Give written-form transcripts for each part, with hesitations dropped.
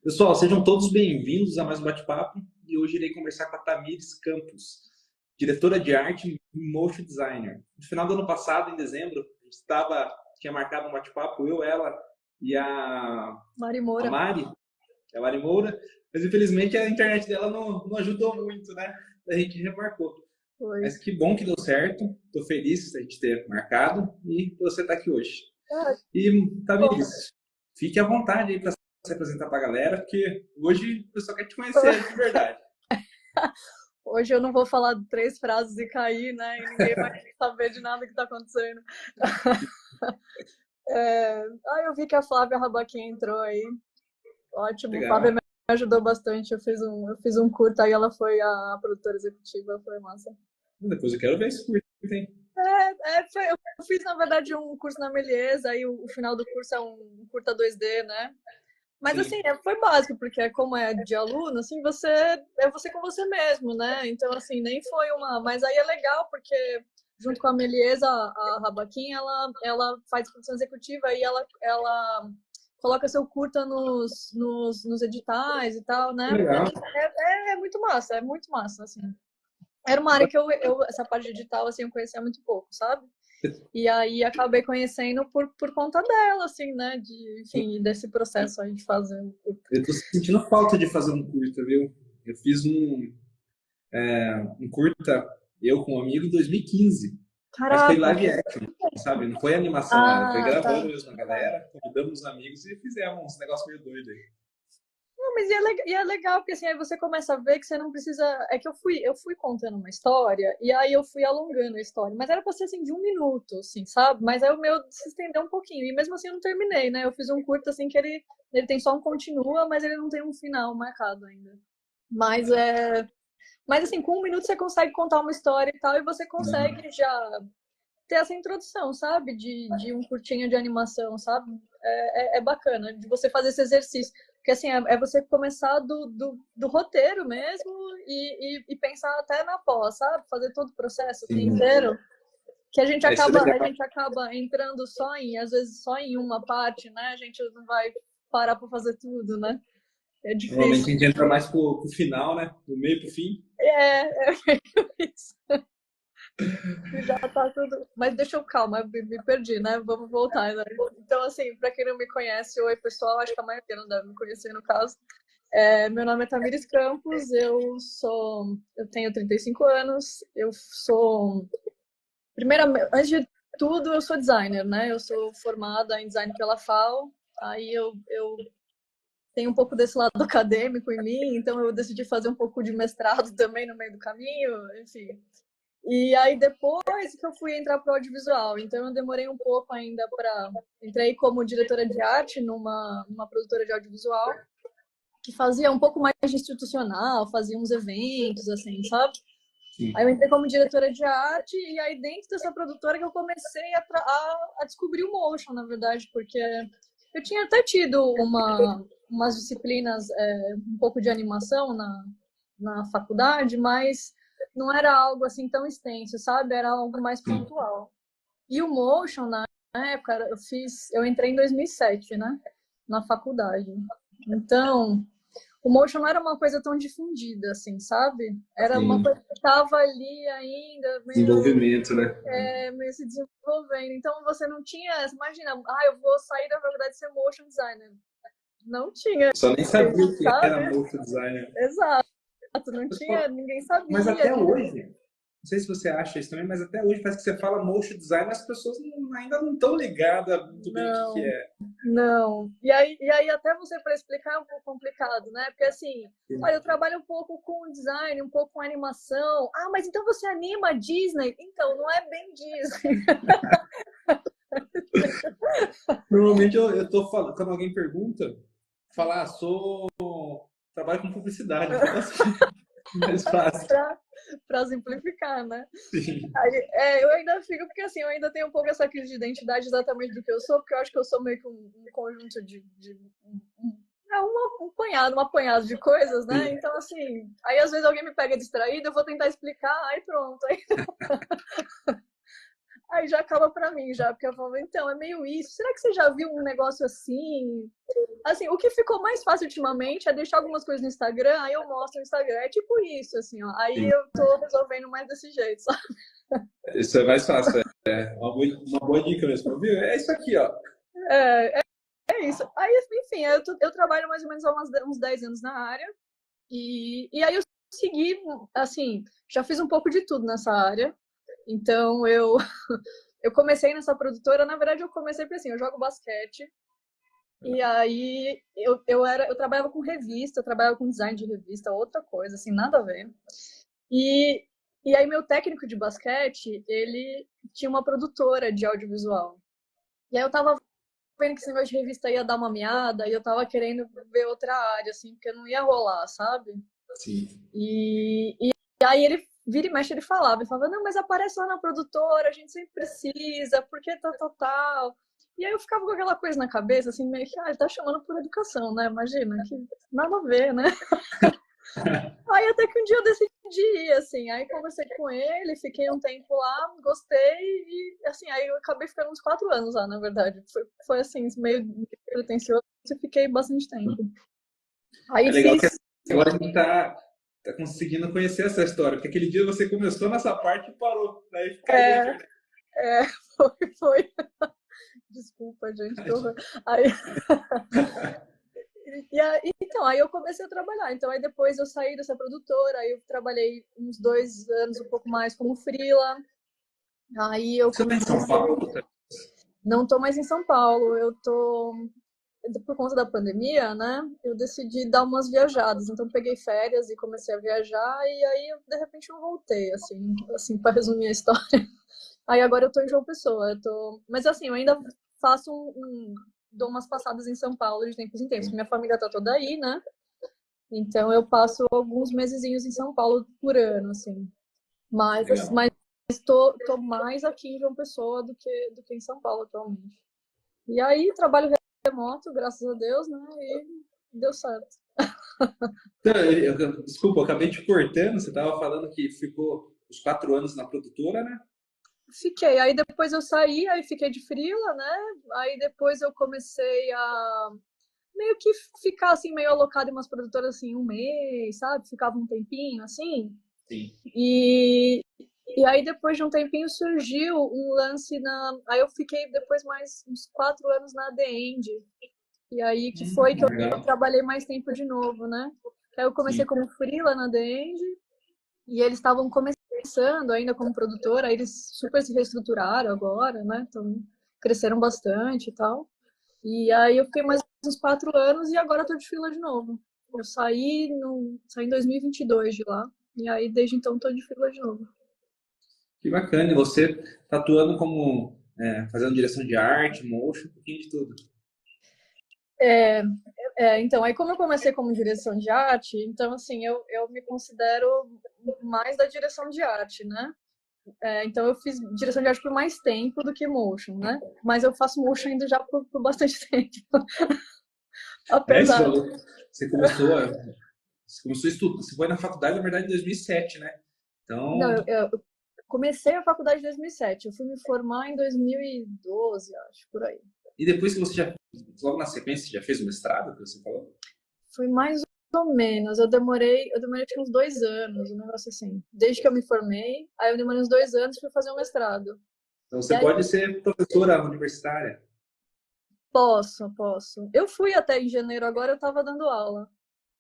Pessoal, sejam todos bem-vindos a mais um bate-papo e hoje irei conversar com a Tamires Campos, diretora de arte e motion designer. No final do ano passado, em dezembro, tinha marcado um bate-papo, eu, ela e Mari a Moura. Mari, a Mari Moura, mas infelizmente a internet dela não ajudou muito, né? A gente remarcou. Foi. Mas que bom que deu certo, estou feliz de a gente ter marcado e você estar aqui hoje. Ah, E, bom. Tamires, fique à vontade aí para se apresentar para a galera, porque hoje o pessoal quer te conhecer de verdade. Hoje eu não vou falar 3 frases e cair, né? E ninguém vai saber de nada que tá acontecendo. Eu vi que a Flávia Rabaquim entrou aí. Ótimo. Flávia Legal. me ajudou bastante. Eu fiz um curta e ela foi a produtora executiva. Foi massa. Depois eu quero ver esse curto, hein? Eu fiz, na verdade, um curso na Melies. Aí o final do curso é um curta 2D, né? Mas assim, Sim. foi básico, porque como é de aluno, assim, é você com você mesmo, né? Então, assim, nem foi uma. Mas aí é legal, porque junto com a Meliesa, a Rabaquim, ela faz produção executiva e ela coloca seu curta nos editais e tal, né? Legal. É muito massa, é muito massa, assim. Era uma área que essa parte de edital, assim, eu conhecia muito pouco, sabe? E aí acabei conhecendo por conta dela, assim, né? Enfim, desse processo aí de fazer o curta. Eu tô sentindo falta de fazer um curta, viu? Eu fiz um curta, eu com um amigo, em 2015. Mas foi Caraca! live action, sabe? Não foi animação, foi Ah, tá. gravando mesmo a galera, convidamos os amigos e fizemos uns negócios meio doidos aí. Não, mas e é legal, porque assim, aí você começa a ver que você não precisa. É que eu fui contando uma história e aí eu fui alongando a história. Mas era pra ser assim, de 1 minuto, assim, sabe? Mas aí o meu se estendeu um pouquinho. E mesmo assim eu não terminei, né? Eu fiz um curto assim que ele tem só um continua, mas ele não tem um final marcado ainda. Mas é. Mas assim, com 1 minuto você consegue contar uma história e tal, e você consegue já ter essa introdução, sabe? De um curtinho de animação, sabe? É bacana de você fazer esse exercício. Porque assim, é você começar do roteiro mesmo e pensar até na pós, sabe? Fazer todo o processo assim, Sim. inteiro. Que a gente É, isso é acaba, a legal. gente acaba entrando às vezes só em uma parte, né? A gente não vai parar para fazer tudo, né? É Normalmente a difícil. gente entra mais pro final, né? Do meio pro fim. É isso. Já tá tudo. Mas deixa eu, calma, me perdi, né? Vamos voltar, né? Então, assim, para quem não me conhece, oi, pessoal, acho que a maioria não deve me conhecer no caso. Meu nome é Tamires Campos, eu tenho 35 anos, eu sou. Primeiramente, antes de tudo, eu sou designer, né? Eu sou formada em design pela FAO, aí eu tenho um pouco desse lado acadêmico em mim, então eu decidi fazer um pouco de mestrado também no meio do caminho, enfim. E aí depois que eu fui entrar para o audiovisual, então eu demorei um pouco ainda para. Entrei como diretora de arte numa produtora de audiovisual, que fazia um pouco mais de institucional, fazia uns eventos, assim, sabe? Aí eu Sim. entrei como diretora de arte, e aí dentro dessa produtora que eu comecei a descobrir o motion, na verdade, porque eu tinha até tido umas disciplinas, um pouco de animação na faculdade, mas não era algo assim tão extenso, sabe? Era algo mais Sim. pontual. E o motion, na época, eu entrei em 2007, né? Na faculdade. Então, o motion não era uma coisa tão difundida, assim, sabe? Era uma Sim. coisa que estava ali ainda, Desenvolvimento, né? meio se desenvolvendo. Então, você não tinha, imagina, eu vou sair da faculdade e ser motion designer. Não tinha, Só nem sabia o que era sabe? motion designer. Exato, não tinha, ninguém Mas sabia até direito. hoje, não sei se você acha isso também, mas até hoje parece que você fala motion design, as pessoas ainda não estão ligadas muito bem o que Não, é. não. E aí até você para explicar é um pouco complicado, né? Porque assim, olha, eu trabalho um pouco com design, um pouco com animação. Ah, mas então você anima a Disney? Então, não é bem Disney. Normalmente eu tô falando, quando alguém pergunta, falar, trabalho com publicidade, então assim, mais fácil. Para simplificar, né? Sim. Eu ainda fico, porque assim, eu ainda tenho um pouco essa crise de identidade exatamente do que eu sou, porque eu acho que eu sou meio que um conjunto um apanhado de coisas, né? Sim. Então, assim, aí às vezes alguém me pega distraído, eu vou tentar explicar, aí pronto. Aí já acaba pra mim, já, porque eu falo, então, é meio isso. Será que você já viu um negócio assim? Assim, o que ficou mais fácil ultimamente é deixar algumas coisas no Instagram, aí eu mostro no Instagram. É tipo isso, assim, ó. Aí Sim. eu tô resolvendo mais desse jeito, sabe? Isso é mais fácil. É uma boa dica mesmo. Viu? É isso aqui, ó. É, é isso. Aí, enfim, eu trabalho mais ou menos há uns 10 anos na área. E aí eu segui, assim, já fiz um pouco de tudo nessa área. Então eu comecei nessa produtora, na verdade eu comecei porque assim, eu jogo basquete. E aí eu trabalhava com revista, eu trabalhava com design de revista, outra coisa, assim, nada a ver. E, e aí meu técnico de basquete, ele tinha uma produtora de audiovisual. E aí eu tava vendo que esse negócio de revista ia dar uma miada, e eu tava querendo ver outra área, assim, porque não ia rolar, sabe? Sim. E aí ele vira e mexe, ele falava, não, mas aparece lá na produtora, a gente sempre precisa, porque tal, tal, tal. E aí eu ficava com aquela coisa na cabeça, assim, meio que, ele tá chamando por educação, né? Imagina, que nada a ver, né? Aí até que um dia eu decidi ir, assim, aí conversei com ele, fiquei um tempo lá, gostei, e assim, aí eu acabei ficando uns 4 anos lá, na verdade. Foi assim, meio pretencioso, e fiquei bastante tempo. É Aí legal que fiz. agora a gente tá conseguindo conhecer essa história, porque aquele dia você começou nessa parte e parou, daí caiu a É, internet. foi. Desculpa, gente, que horror. Aí, então, aí eu comecei a trabalhar. Então, aí depois eu saí dessa produtora, aí eu trabalhei uns 2 anos, um pouco mais como freela. Aí eu Você tá em São comecei. Paulo? Não tô mais em São Paulo, eu tô. Por conta da pandemia, né? Eu decidi dar umas viajadas. Então, peguei férias e comecei a viajar. E aí, de repente, eu voltei, assim para resumir a história. Aí agora eu tô em João Pessoa. Mas assim, eu ainda faço dou umas passadas em São Paulo de tempos em tempos, porque minha família tá toda aí, né? Então eu passo alguns mesezinhos em São Paulo por ano, assim. Legal. Mas tô mais aqui em João Pessoa do que em São Paulo atualmente. E aí trabalho remoto, graças a Deus, né? E deu certo. Então, desculpa, eu acabei te cortando. Você estava falando que ficou os 4 anos na produtora, né? Fiquei. Aí depois eu saí, aí fiquei de freela, né? Aí depois eu comecei a meio que ficar assim, meio alocado em umas produtoras assim, um mês, sabe? Ficava um tempinho assim. Sim. E, e aí depois de um tempinho surgiu um lance na. Aí eu fiquei depois mais uns 4 anos na The End. E aí que foi que eu Legal. trabalhei mais tempo de novo, né? Aí eu comecei Sim. como freela na The End e eles estavam começando ainda como produtora, aí eles super se reestruturaram agora, né? Então cresceram bastante e tal. E aí eu fiquei mais uns 4 anos e agora eu tô de fila de novo. Eu saí em 2022 de lá. E aí desde então tô de fila de novo. Que bacana. E você tá atuando como fazendo direção de arte, motion, um pouquinho de tudo. É, então, aí como eu comecei como direção de arte, então assim, eu me considero mais da direção de arte, né? Então eu fiz direção de arte por mais tempo do que motion, né? Mas eu faço motion ainda já por bastante tempo. Você Apesar. falou, você começou a, você começou a estudar, você foi na faculdade, na verdade, em 2007, né? Não, Então, eu comecei a faculdade em 2007. Eu fui me formar em 2012, acho, por aí. e depois que você já, logo na sequência, você já fez o mestrado, que você falou? Foi mais ou menos. Eu demorei acho que uns 2 anos, um negócio assim. Desde que eu me formei, aí eu demorei uns 2 anos para fazer o mestrado. Então, E você aí, pode ser professora universitária. posso. Eu fui até em janeiro, agora eu estava dando aula.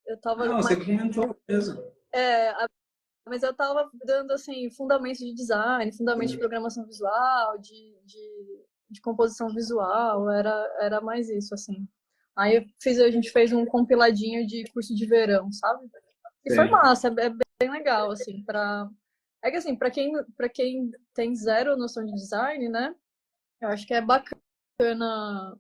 Eu tava, Não, você comentou mesmo. é, mas eu estava dando assim fundamentos de design, fundamentos de programação visual, de composição visual, era mais isso assim. Aí a gente fez um compiladinho de curso de verão, sabe? E foi Sim. massa, é bem legal assim, é que assim, para quem tem zero noção de design, né? Eu acho que é bacana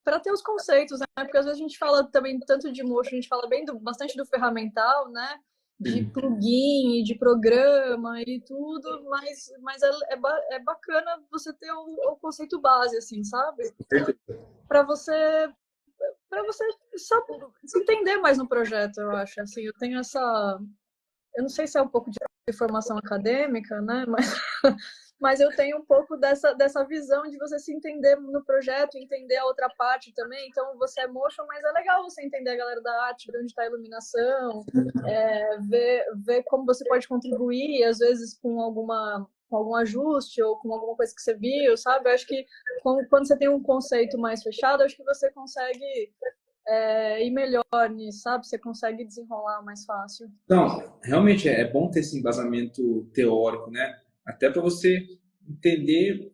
para ter os conceitos, né? Porque às vezes a gente fala também tanto de motion, a gente fala bastante do ferramental, né? De Sim. plugin, de programa e tudo, mas é bacana você ter o conceito base, assim, sabe? Para você para você sabe, se entender mais no projeto, eu acho. Assim, eu tenho essa, eu não sei se é um pouco de formação acadêmica, né? Mas mas eu tenho um pouco dessa visão de você se entender no projeto, entender a outra parte também. Então, você é motion, mas é legal você entender a galera da arte, ver onde está a iluminação, ver como você pode contribuir, às vezes com algum ajuste ou com alguma coisa que você viu, sabe? Eu acho que quando você tem um conceito mais fechado, acho que você consegue ir melhor nisso, sabe? Você consegue desenrolar mais fácil. Então, realmente é bom ter esse embasamento teórico, né? Até para você entender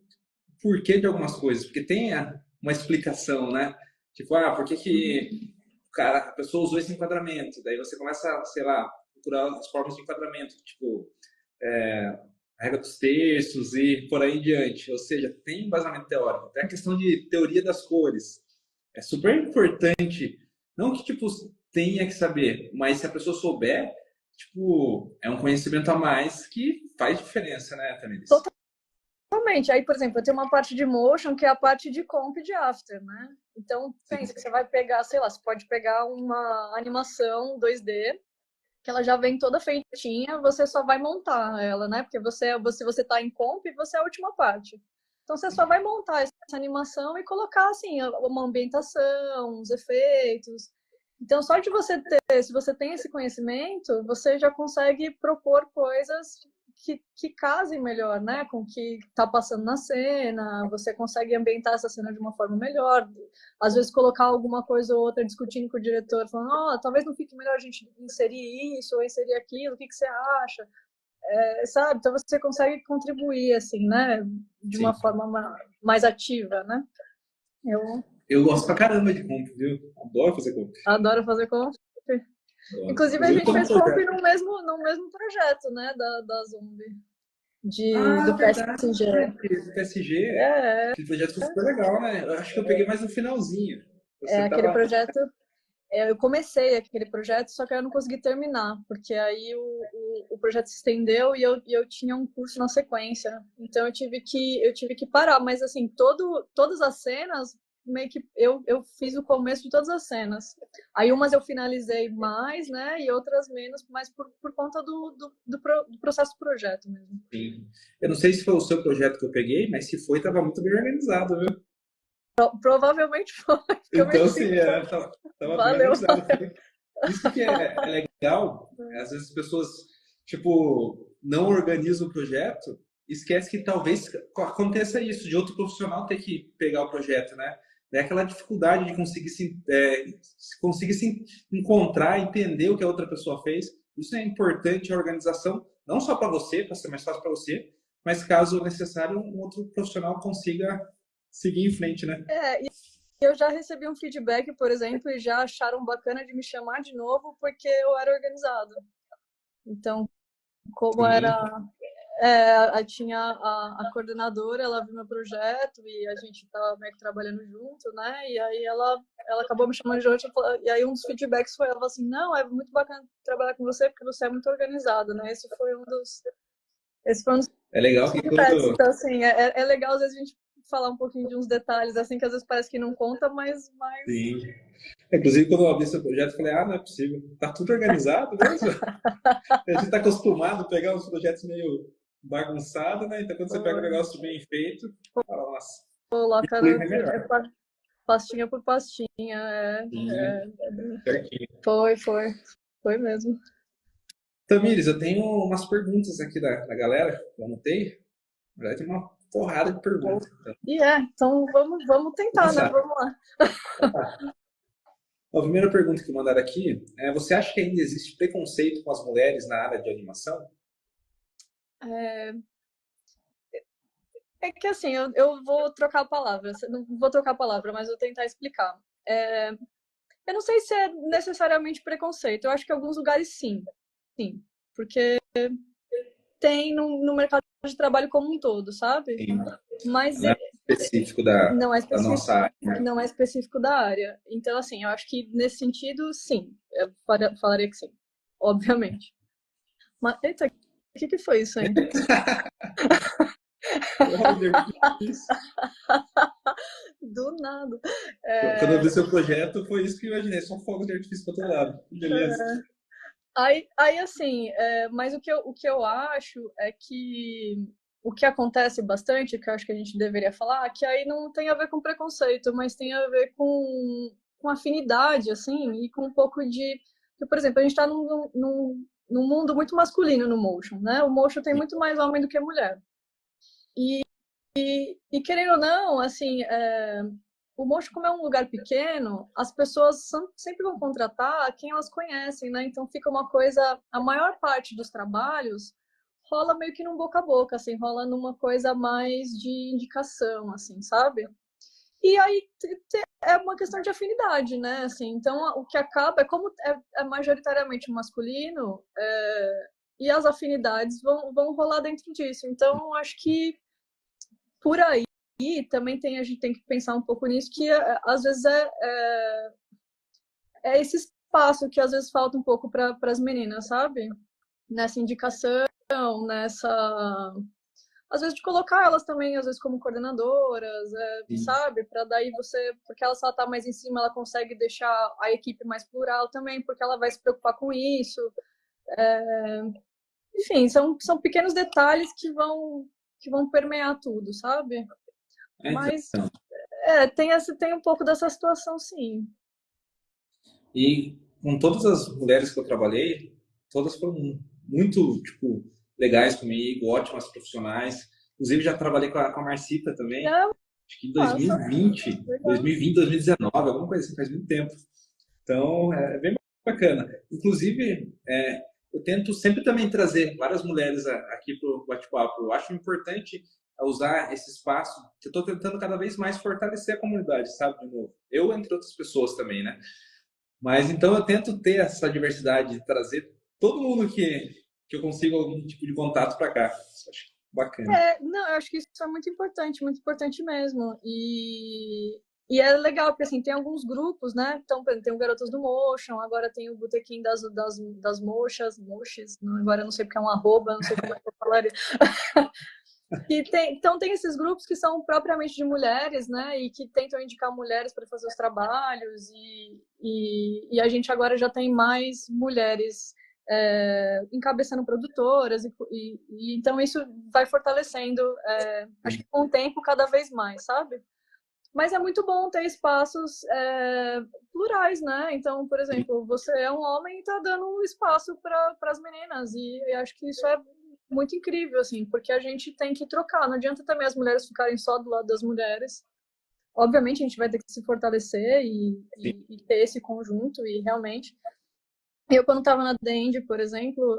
o porquê de algumas coisas, porque tem uma explicação, né? Tipo, por que que a pessoa usou esse enquadramento? Daí você começa, sei lá, procurar as formas de enquadramento, tipo, a regra dos terços e por aí em diante. Ou seja, tem embasamento teórico. Até a questão de teoria das cores. É super importante. Não que, tipo, tenha que saber, mas se a pessoa souber, tipo, é um conhecimento a mais que faz diferença, né, Tamiris? Totalmente. Aí, por exemplo, eu tenho uma parte de motion que é a parte de comp e de after, né? Então, pensa que você vai pegar, sei lá, você pode pegar uma animação 2D, que ela já vem toda feitinha, você só vai montar ela, né? Porque você tá em comp, você é a última parte. Então, você só vai montar essa animação e colocar, assim, uma ambientação, uns efeitos. Então, só de você ter, se você tem esse conhecimento, você já consegue propor coisas que casem melhor, né, com o que está passando na cena, você consegue ambientar essa cena de uma forma melhor, às vezes colocar alguma coisa ou outra discutindo com o diretor, falando, talvez não fique melhor a gente inserir isso ou inserir aquilo, o que você acha? Sabe? Então você consegue contribuir, assim, né, de uma forma mais ativa, né? Eu gosto pra caramba de comp, viu? Adoro fazer comp. Adoro fazer comp. Inclusive, a gente fez comp no mesmo projeto, né, da Zombie. Do PSG. Do PSG. Aquele projeto foi super legal, né? Eu acho que eu peguei mais no finalzinho. Aquele projeto. Eu comecei aquele projeto, só que eu não consegui terminar, porque aí o projeto se estendeu e eu tinha um curso na sequência. Então eu tive que parar. Mas assim, todas as cenas, meio que eu fiz o começo de todas as cenas. Aí umas eu finalizei mais, né? E outras menos, mas por conta do processo do projeto mesmo. Sim. Eu não sei se foi o seu projeto que eu peguei, mas se foi, estava muito bem organizado, viu? Provavelmente foi. Então, sim, tava bem organizado. Isso que é legal, às vezes as pessoas, tipo, não organizam o projeto, esquece que talvez aconteça isso, de outro profissional ter que pegar o projeto, né? É aquela dificuldade de conseguir se encontrar, entender o que a outra pessoa fez. Isso é importante, a organização, não só para você, para ser mais fácil para você, mas caso necessário, um outro profissional consiga seguir em frente, né? E eu já recebi um feedback, por exemplo, e já acharam bacana de me chamar de novo porque eu era organizado. Então, como tinha a coordenadora, ela viu meu projeto e a gente estava meio que trabalhando junto, né? E aí ela acabou me chamando de hoje e aí um dos feedbacks foi, ela falou assim, não, é muito bacana trabalhar com você porque você é muito organizado, né? Esse foi um dos é legal que então, assim, é legal às vezes a gente falar um pouquinho de uns detalhes, assim, que às vezes parece que não conta, mas... Sim. Inclusive, quando eu abri esse projeto, eu falei, não é possível. Tá tudo organizado mesmo? A gente tá acostumado a pegar uns projetos meio bagunçados, né? Então, quando você pega um negócio bem feito, fala, nossa. Coloca pastinha por pastinha. Foi mesmo. Tamires, eu tenho umas perguntas aqui da galera, eu anotei. Na verdade, tem uma porrada de perguntas. Então vamos tentar, né? Vamos lá. A primeira pergunta que mandaram aqui é: você acha que ainda existe preconceito com as mulheres na área de animação? É que assim, eu vou trocar a palavra. Não vou trocar a palavra, mas vou tentar explicar. Eu não sei se é necessariamente preconceito. Eu acho que em alguns lugares sim. Sim. Porque tem no mercado de trabalho como um todo, sabe? Sim. Mas não é específico da nossa área. Não é específico da área. Então, assim, eu acho que nesse sentido, sim. Eu falaria que sim. Obviamente. Mas, eita, o que foi isso aí? Do nada. Quando eu vi seu projeto, foi isso que eu imaginei. Só fogo de artifício para todo lado. Beleza. Aí assim, mas o que eu acho é que o que acontece bastante, que eu acho que a gente deveria falar, que aí não tem a ver com preconceito, mas tem a ver com afinidade, assim, e com um pouco de... Por exemplo, a gente está num mundo muito masculino no motion, né? O motion tem muito mais homem do que mulher. E querendo ou não, assim, o motion, como é um lugar pequeno, as pessoas sempre vão contratar quem elas conhecem, né? Então fica uma coisa... A maior parte dos trabalhos rola meio que num boca a boca, assim, rola numa coisa mais de indicação, assim, sabe? E aí é uma questão de afinidade, né? Assim, então o que acaba é como é majoritariamente masculino, e as afinidades vão rolar dentro disso. Então acho que por aí também a gente tem que pensar um pouco nisso, que às vezes é esse espaço que às vezes falta um pouco para as meninas, sabe? Nessa indicação, nessa... Às vezes de colocar elas também, às vezes como coordenadoras, sabe? Para daí porque ela só tá mais em cima, ela consegue deixar a equipe mais plural também, porque ela vai se preocupar com isso. Enfim, são pequenos detalhes que vão permear tudo, sabe? Mas Então. tem um pouco dessa situação, sim. E com todas as mulheres que eu trabalhei, todas foram muito, tipo, legais comigo, ótimas profissionais. Inclusive, já trabalhei com a Marcita também, acho que em 2020, 2019, alguma coisa assim, faz muito tempo. Então, é bem bacana. Inclusive, eu tento sempre também trazer várias mulheres aqui para o bate-papo. Eu acho importante usar esse espaço, que eu estou tentando cada vez mais fortalecer a comunidade, sabe, de novo. Eu, entre outras pessoas também, né? Mas então eu tento ter essa diversidade, de trazer todo mundo que eu consigo algum tipo de contato para cá. Isso eu acho bacana. Não, eu acho que isso é muito importante mesmo. E é legal, porque assim, tem alguns grupos, né? Então, tem o Garotas do Motion, agora tem o Botequim das Mochas, agora eu não sei porque é um arroba, não sei como é que eu falaria. Então tem esses grupos que são propriamente de mulheres, né? E que tentam indicar mulheres para fazer os trabalhos, e a gente agora já tem mais mulheres encabeçando produtoras, e então isso vai fortalecendo, acho que com o tempo, cada vez mais, sabe? Mas é muito bom ter espaços plurais, né? Então, por exemplo, você é um homem e está dando um espaço para as meninas, e eu acho que isso é muito incrível, assim, porque a gente tem que trocar. Não adianta também as mulheres ficarem só do lado das mulheres. Obviamente, a gente vai ter que se fortalecer e ter esse conjunto, e realmente... Eu, quando estava na Dend, por exemplo,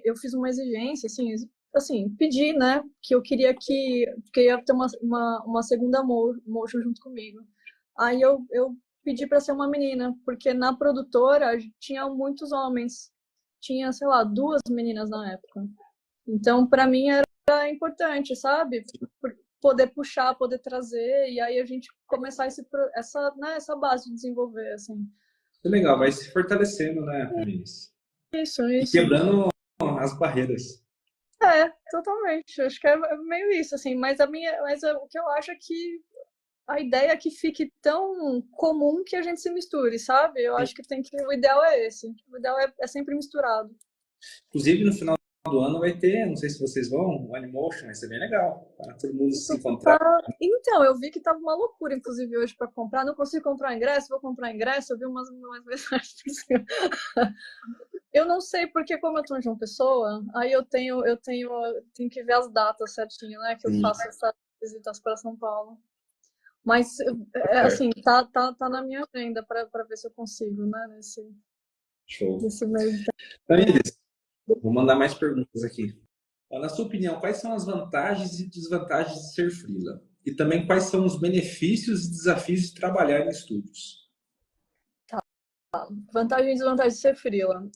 eu fiz uma exigência, assim, pedi, né, que eu queria que ia ter uma segunda mocho junto comigo. Aí eu pedi para ser uma menina, porque na produtora tinha muitos homens. Tinha, sei lá, 2 meninas na época. Então, para mim era importante, sabe? Poder puxar, poder trazer, e aí a gente começar essa base de desenvolver, assim. Que legal, vai se fortalecendo, né, Vinícius? Isso. E quebrando as barreiras. Totalmente. Acho que é meio isso, assim. Mas o que eu acho é que a ideia é que fique tão comum que a gente se misture, sabe? Eu acho que o ideal é esse. O ideal é sempre misturado. Inclusive, no final do ano vai ter, não sei se vocês vão, o Animotion, vai ser bem legal, para todo mundo se encontrar. Então, eu vi que tava uma loucura, inclusive, hoje para comprar. Não consigo comprar ingresso, vou comprar ingresso. Eu vi umas mensagens. Eu não sei porque, como eu tô em João Pessoa, aí eu tenho que ver as datas certinho, né? Que eu faço essas visitas para São Paulo. Mas, assim, tá na minha agenda para ver se eu consigo, né? Show. Nesse meio de... Tamires, vou mandar mais perguntas aqui. Na sua opinião, quais são as vantagens e desvantagens de ser freela? E também quais são os benefícios e desafios de trabalhar em estúdios? Vantagem e desvantagem de ser freela.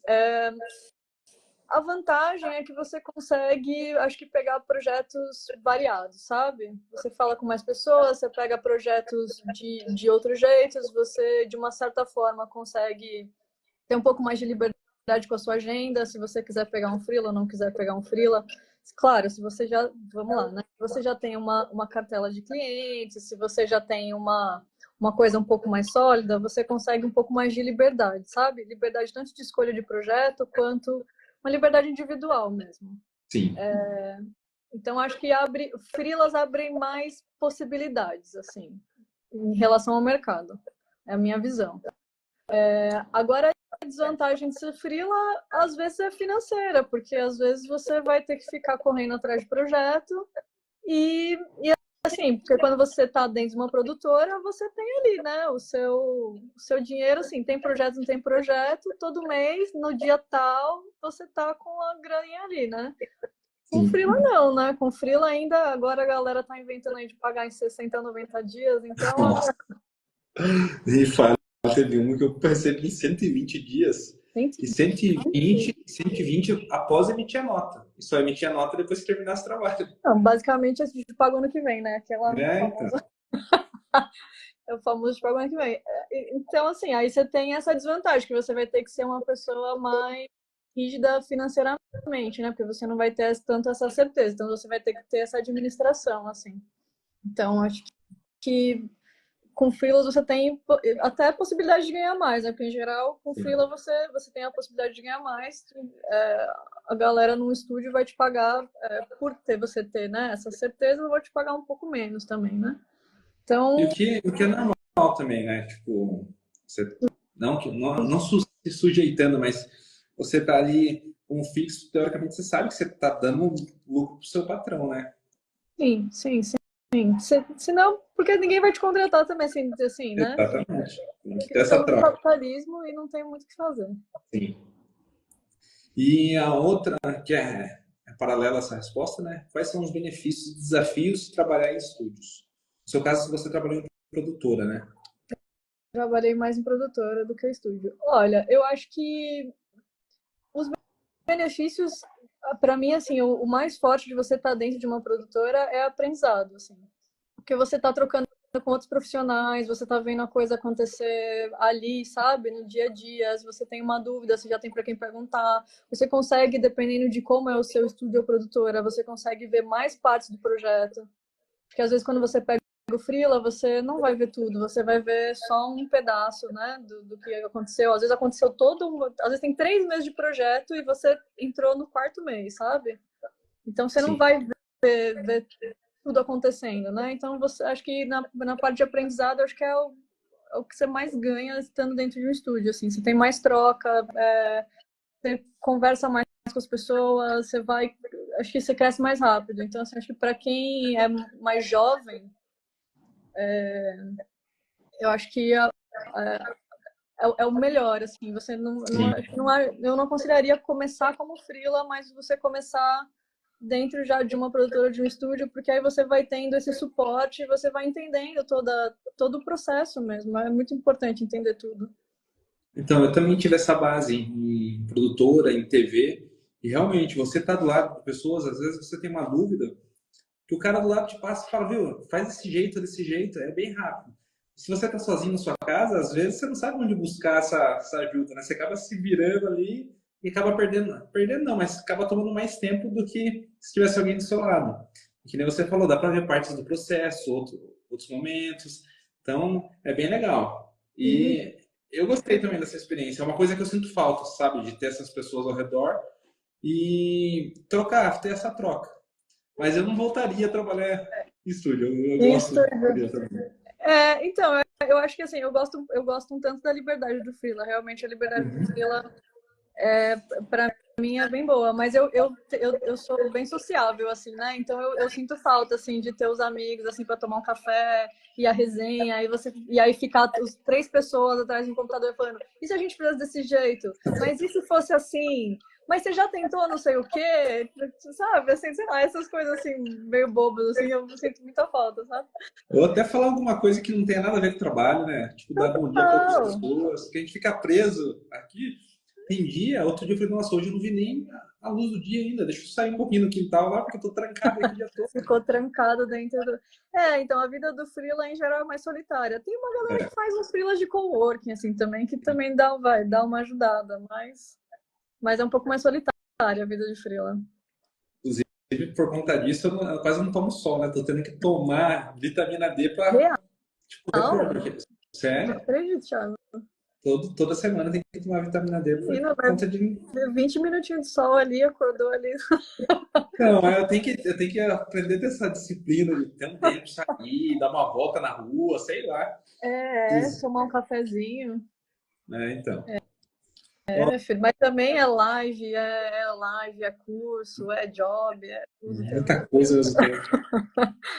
A vantagem é que você consegue, acho que, pegar projetos variados, sabe? Você fala com mais pessoas, você pega projetos de outros jeitos, você, de uma certa forma, consegue ter um pouco mais de liberdade com a sua agenda, se você quiser pegar um freela ou não quiser pegar um freela. Claro, se você já, vamos lá, né? Se você já tem uma cartela de clientes, se você já tem uma coisa um pouco mais sólida, você consegue um pouco mais de liberdade, sabe? Liberdade tanto de escolha de projeto, quanto uma liberdade individual mesmo. Sim. Então, acho que freelas abrem mais possibilidades, assim, em relação ao mercado. É a minha visão. Agora, a desvantagem de ser freela, às vezes, é financeira, porque às vezes você vai ter que ficar correndo atrás de projeto e assim, porque quando você está dentro de uma produtora, você tem ali, né, o seu dinheiro, assim, tem projeto, não tem projeto, todo mês, no dia tal, você tá com a graninha ali, né? Com Sim. freela não, né? Com freela ainda, agora a galera tá inventando aí de pagar em 60, 90 dias, então... Nossa. E fala, teve um que eu recebi em 120 dias. E 120 após emitir a nota. E só emitir a nota depois que terminasse o trabalho. Não, basicamente a gente paga ano que vem, né? Aquela Então. famosa... É o famoso paga ano que vem. Então, assim, aí você tem essa desvantagem, que você vai ter que ser uma pessoa mais rígida financeiramente, né? Porque você não vai ter tanto essa certeza. Então, você vai ter que ter essa administração, assim. Então, acho que com freelas você tem até a possibilidade de ganhar mais, né? Porque, em geral, com freela você tem a possibilidade de ganhar mais. A galera no estúdio vai te pagar, por você ter, né, essa certeza, vai te pagar um pouco menos também, né? Então... E o que é normal também, né? Tipo, você, não se sujeitando, mas você tá ali com um fixo, teoricamente você sabe que você tá dando lucro pro seu patrão, né? Sim, sim, sim. Senão, porque ninguém vai te contratar também, assim, né? Exatamente. Tem que ter essa Estamos no troca. capitalismo e não tem muito o que fazer. Sim. E a outra, que é paralela a essa resposta, né? Quais são os benefícios e desafios de trabalhar em estúdios? No seu caso, você trabalhou em produtora, né? Trabalhei mais em produtora do que em estúdio. Olha, eu acho que os benefícios, para mim, assim, o mais forte de você estar dentro de uma produtora é aprendizado, assim. Porque você está trocando com outros profissionais, você está vendo a coisa acontecer ali, sabe, no dia a dia. Se você tem uma dúvida, você já tem para quem perguntar. Você consegue, dependendo de como é o seu estúdio ou produtora, você consegue ver mais partes do projeto. Porque às vezes quando você pega o freela, você não vai ver tudo, você vai ver só um pedaço, né, do que aconteceu. Às vezes aconteceu às vezes tem 3 meses de projeto e você entrou no 4º mês, sabe? Então você não Sim. vai ver tudo acontecendo, né? Então você, acho que na parte de aprendizado, acho que é o que você mais ganha estando dentro de um estúdio, assim. Você tem mais troca, você conversa mais com as pessoas, acho que você cresce mais rápido. Então, assim, acho que para quem é mais jovem, eu acho que é o melhor, assim. Você eu não aconselharia começar como freela, mas você começar dentro já de uma produtora, de um estúdio, porque aí você vai tendo esse suporte e você vai entendendo todo o processo mesmo. É muito importante entender tudo. Então, eu também tive essa base em produtora, em TV, e realmente, você tá do lado de pessoas, às vezes você tem uma dúvida, que o cara do lado te passa e fala, viu, faz desse jeito, é bem rápido. Se você tá sozinho na sua casa, às vezes você não sabe onde buscar essa ajuda, né? Você acaba se virando ali e acaba perdendo não, mas acaba tomando mais tempo do que se tivesse alguém do seu lado. E que nem você falou, dá para ver partes do processo, outros momentos. Então, é bem legal. Sim. E eu gostei também dessa experiência. É uma coisa que eu sinto falta, sabe? De ter essas pessoas ao redor e ter essa troca. Mas eu não voltaria a trabalhar em estúdio. Eu Isso. gosto de também. Então, eu acho que assim, eu gosto um tanto da liberdade do freela. Realmente a liberdade do freela para mim é bem boa, mas eu sou bem sociável, assim, né? Então eu sinto falta, assim, de ter os amigos, assim, para tomar um café e a resenha, e aí ficar os 3 pessoas atrás do computador falando, e se a gente fizesse desse jeito? Mas e se fosse assim? Mas você já tentou não sei o quê? Sabe, assim, sei lá, essas coisas, assim, meio bobas, assim, eu sinto muita falta, sabe? Ou até falar alguma coisa que não tenha nada a ver com o trabalho, né? Tipo, dar bom dia para outras Não. pessoas, que a gente fica preso aqui. Tem dia, outro dia eu falei, nossa, hoje eu não vi nem a luz do dia ainda, deixa eu sair um pouquinho no quintal lá, porque eu tô trancado aqui o dia todo. Ficou trancado dentro do... então a vida do freela em geral é mais solitária. Tem uma galera que faz uns freelas de coworking, assim, também, que também dá uma ajudada, mas é um pouco mais solitária a vida de freela. Inclusive, por conta disso, eu quase não tomo sol, né? Tô tendo que tomar vitamina D pra, Real? tipo, repor. Sério? Não acredito, Thiago. Toda semana tem que tomar vitamina D por Menina, vai conta de. 20 minutinhos de sol ali, acordou ali. Não, mas eu tenho que aprender a ter essa disciplina de ter um tempo, sair, dar uma volta na rua, sei lá. Tomar um cafezinho. Né, então. Meu filho. Mas também é live, é curso, é job, é tudo. Muita coisa ao mesmo tempo.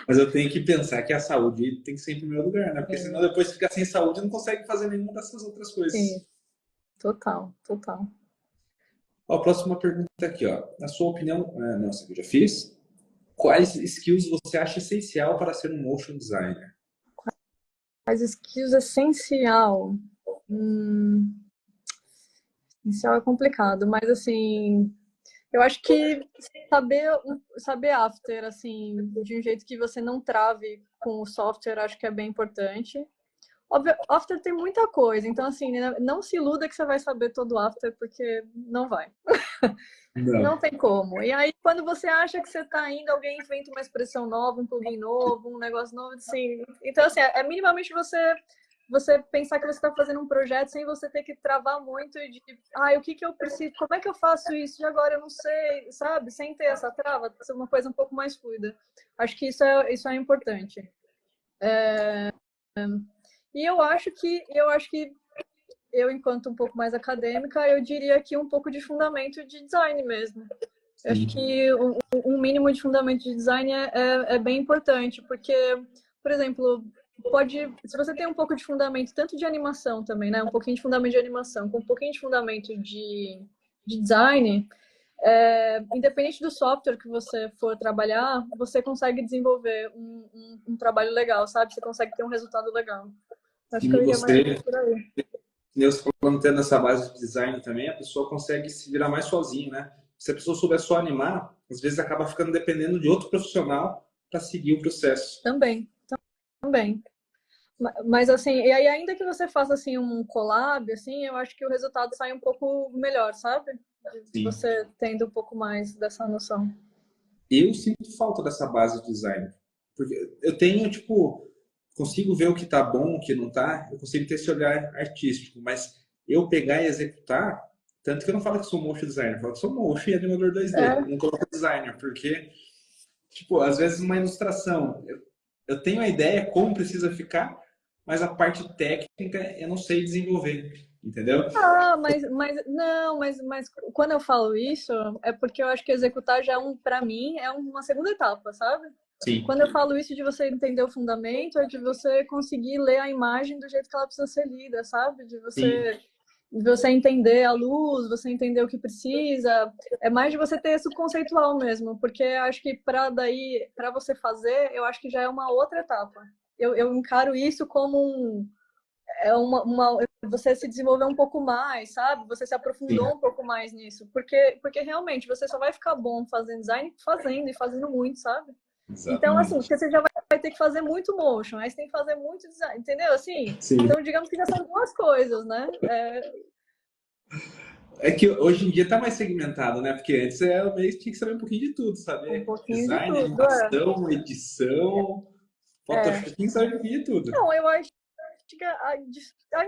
Mas eu tenho que pensar que a saúde tem que ser em primeiro lugar, né? Porque senão depois fica sem saúde e não consegue fazer nenhuma dessas outras Sim, coisas. total, total. Ó, a próxima pergunta aqui, ó. Na sua opinião, nossa, eu já fiz. Quais skills você acha essencial para ser um motion designer? As skills essencial. Essencial é complicado, mas assim, eu acho que saber after, assim, de um jeito que você não trave com o software, acho que é bem importante. Óbvio, after tem muita coisa, então assim, né, não se iluda que você vai saber todo o after, porque não vai. Não Não. tem como. E aí, quando você acha que você está indo, alguém inventa uma expressão nova, um plugin novo, um negócio novo, assim. Então, assim, é minimamente você pensar que você está fazendo um projeto sem você ter que travar muito e de, o que que eu preciso, como é que eu faço isso? E agora eu não sei, sabe? Sem ter essa trava, ser uma coisa um pouco mais fluida. Acho que isso é importante. E eu acho que eu, enquanto um pouco mais acadêmica, eu diria que um pouco de fundamento de design mesmo. Eu acho Sim. que um mínimo de fundamento de design é bem importante, porque, por exemplo, se você tem um pouco de fundamento, tanto de animação também, né? Um pouquinho de fundamento de animação, com um pouquinho de fundamento de design, independente do software que você for trabalhar, você consegue desenvolver um trabalho legal, sabe? Você consegue ter um resultado legal. Acho que eu E iria mais você, por aí. você falando tendo essa base de design também, a pessoa consegue se virar mais sozinha, né? Se a pessoa souber só animar, às vezes acaba ficando dependendo de outro profissional para seguir o processo. Também, também. Mas assim, e aí ainda que você faça assim um collab, assim, eu acho que o resultado sai um pouco melhor, sabe? De Sim. você tendo um pouco mais dessa noção. Eu sinto falta dessa base de design. Porque eu tenho, tipo, consigo ver o que tá bom, o que não tá, eu consigo ter esse olhar artístico, mas eu pegar e executar, tanto que eu não falo que sou motion designer, eu falo que sou motion e animador 2D. Eu É, não coloco designer, porque, tipo, às vezes uma ilustração, eu tenho a ideia como precisa ficar, mas a parte técnica eu não sei desenvolver, entendeu? mas quando eu falo isso, é porque eu acho que executar já para mim, é uma segunda etapa, sabe? Sim, Quando eu falo isso de você entender o fundamento, é de você conseguir ler a imagem do jeito que ela precisa ser lida, sabe? sim, De você entender a luz, você entender o que precisa. É mais de você ter isso conceitual mesmo, porque acho que para você fazer, eu acho que já é uma outra etapa. Eu encaro isso como você se desenvolveu um pouco mais, sabe? Você se sim, aprofundou um pouco mais nisso, porque realmente você só vai ficar bom fazendo design fazendo e fazendo muito, sabe? Então, assim, exatamente. porque você já vai ter que fazer muito motion, aí você tem que fazer muito design, entendeu? Assim, Sim. então digamos que já são duas coisas, né? É que hoje em dia tá mais segmentado, né? Porque antes eu meio que tinha que saber um pouquinho de tudo, Um saber pouquinho de design, tudo, animação, edição, é. Photoshop, tinha que saber um pouquinho de tudo. Não, eu acho que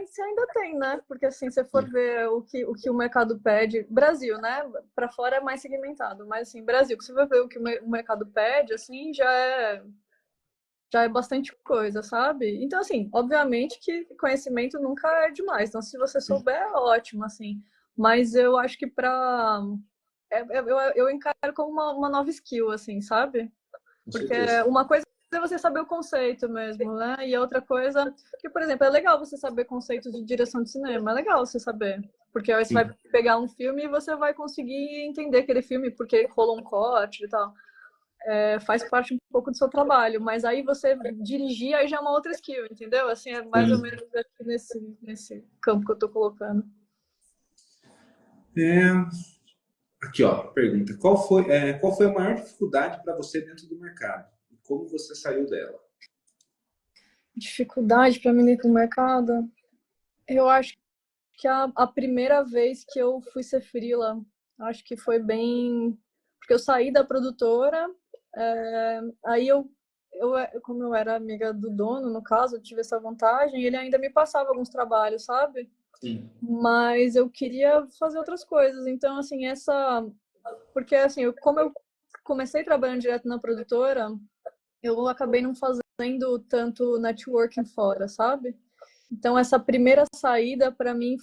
você ainda tem, né? Porque assim, se for ver o que o mercado pede, Brasil, né? Para fora é mais segmentado, mas assim, Brasil, que você vai ver o que o mercado pede, assim, já é bastante coisa, sabe? Então, assim, obviamente que conhecimento nunca é demais. Então, se você souber, é ótimo, assim. Mas eu acho que eu encaro como uma nova skill, assim, sabe? Com Porque certeza. uma coisa é você saber o conceito mesmo, né? E a outra coisa, que, por exemplo, é legal você saber conceitos de direção de cinema, é legal você saber. Porque aí você vai Sim. pegar um filme e você vai conseguir entender aquele filme, porque rolou um corte e tal. Faz parte um pouco do seu trabalho, mas aí você dirigir aí já é uma outra skill, entendeu? Assim, é mais ou Sim. menos aqui nesse campo que eu tô colocando. É, aqui, ó, pergunta. Qual foi a maior dificuldade para você dentro do mercado? E como você saiu dela? Dificuldade para mim ir pro mercado? Eu acho que a primeira vez que eu fui ser freela, acho que foi bem. Porque eu saí da produtora, aí como eu era amiga do dono, no caso, eu tive essa vantagem, ele ainda me passava alguns trabalhos, sabe? Sim. mas eu queria fazer outras coisas. Então, assim, porque assim, como eu comecei trabalhando direto na produtora, eu acabei não fazendo tanto networking fora, sabe? Então, essa primeira saída, para mim,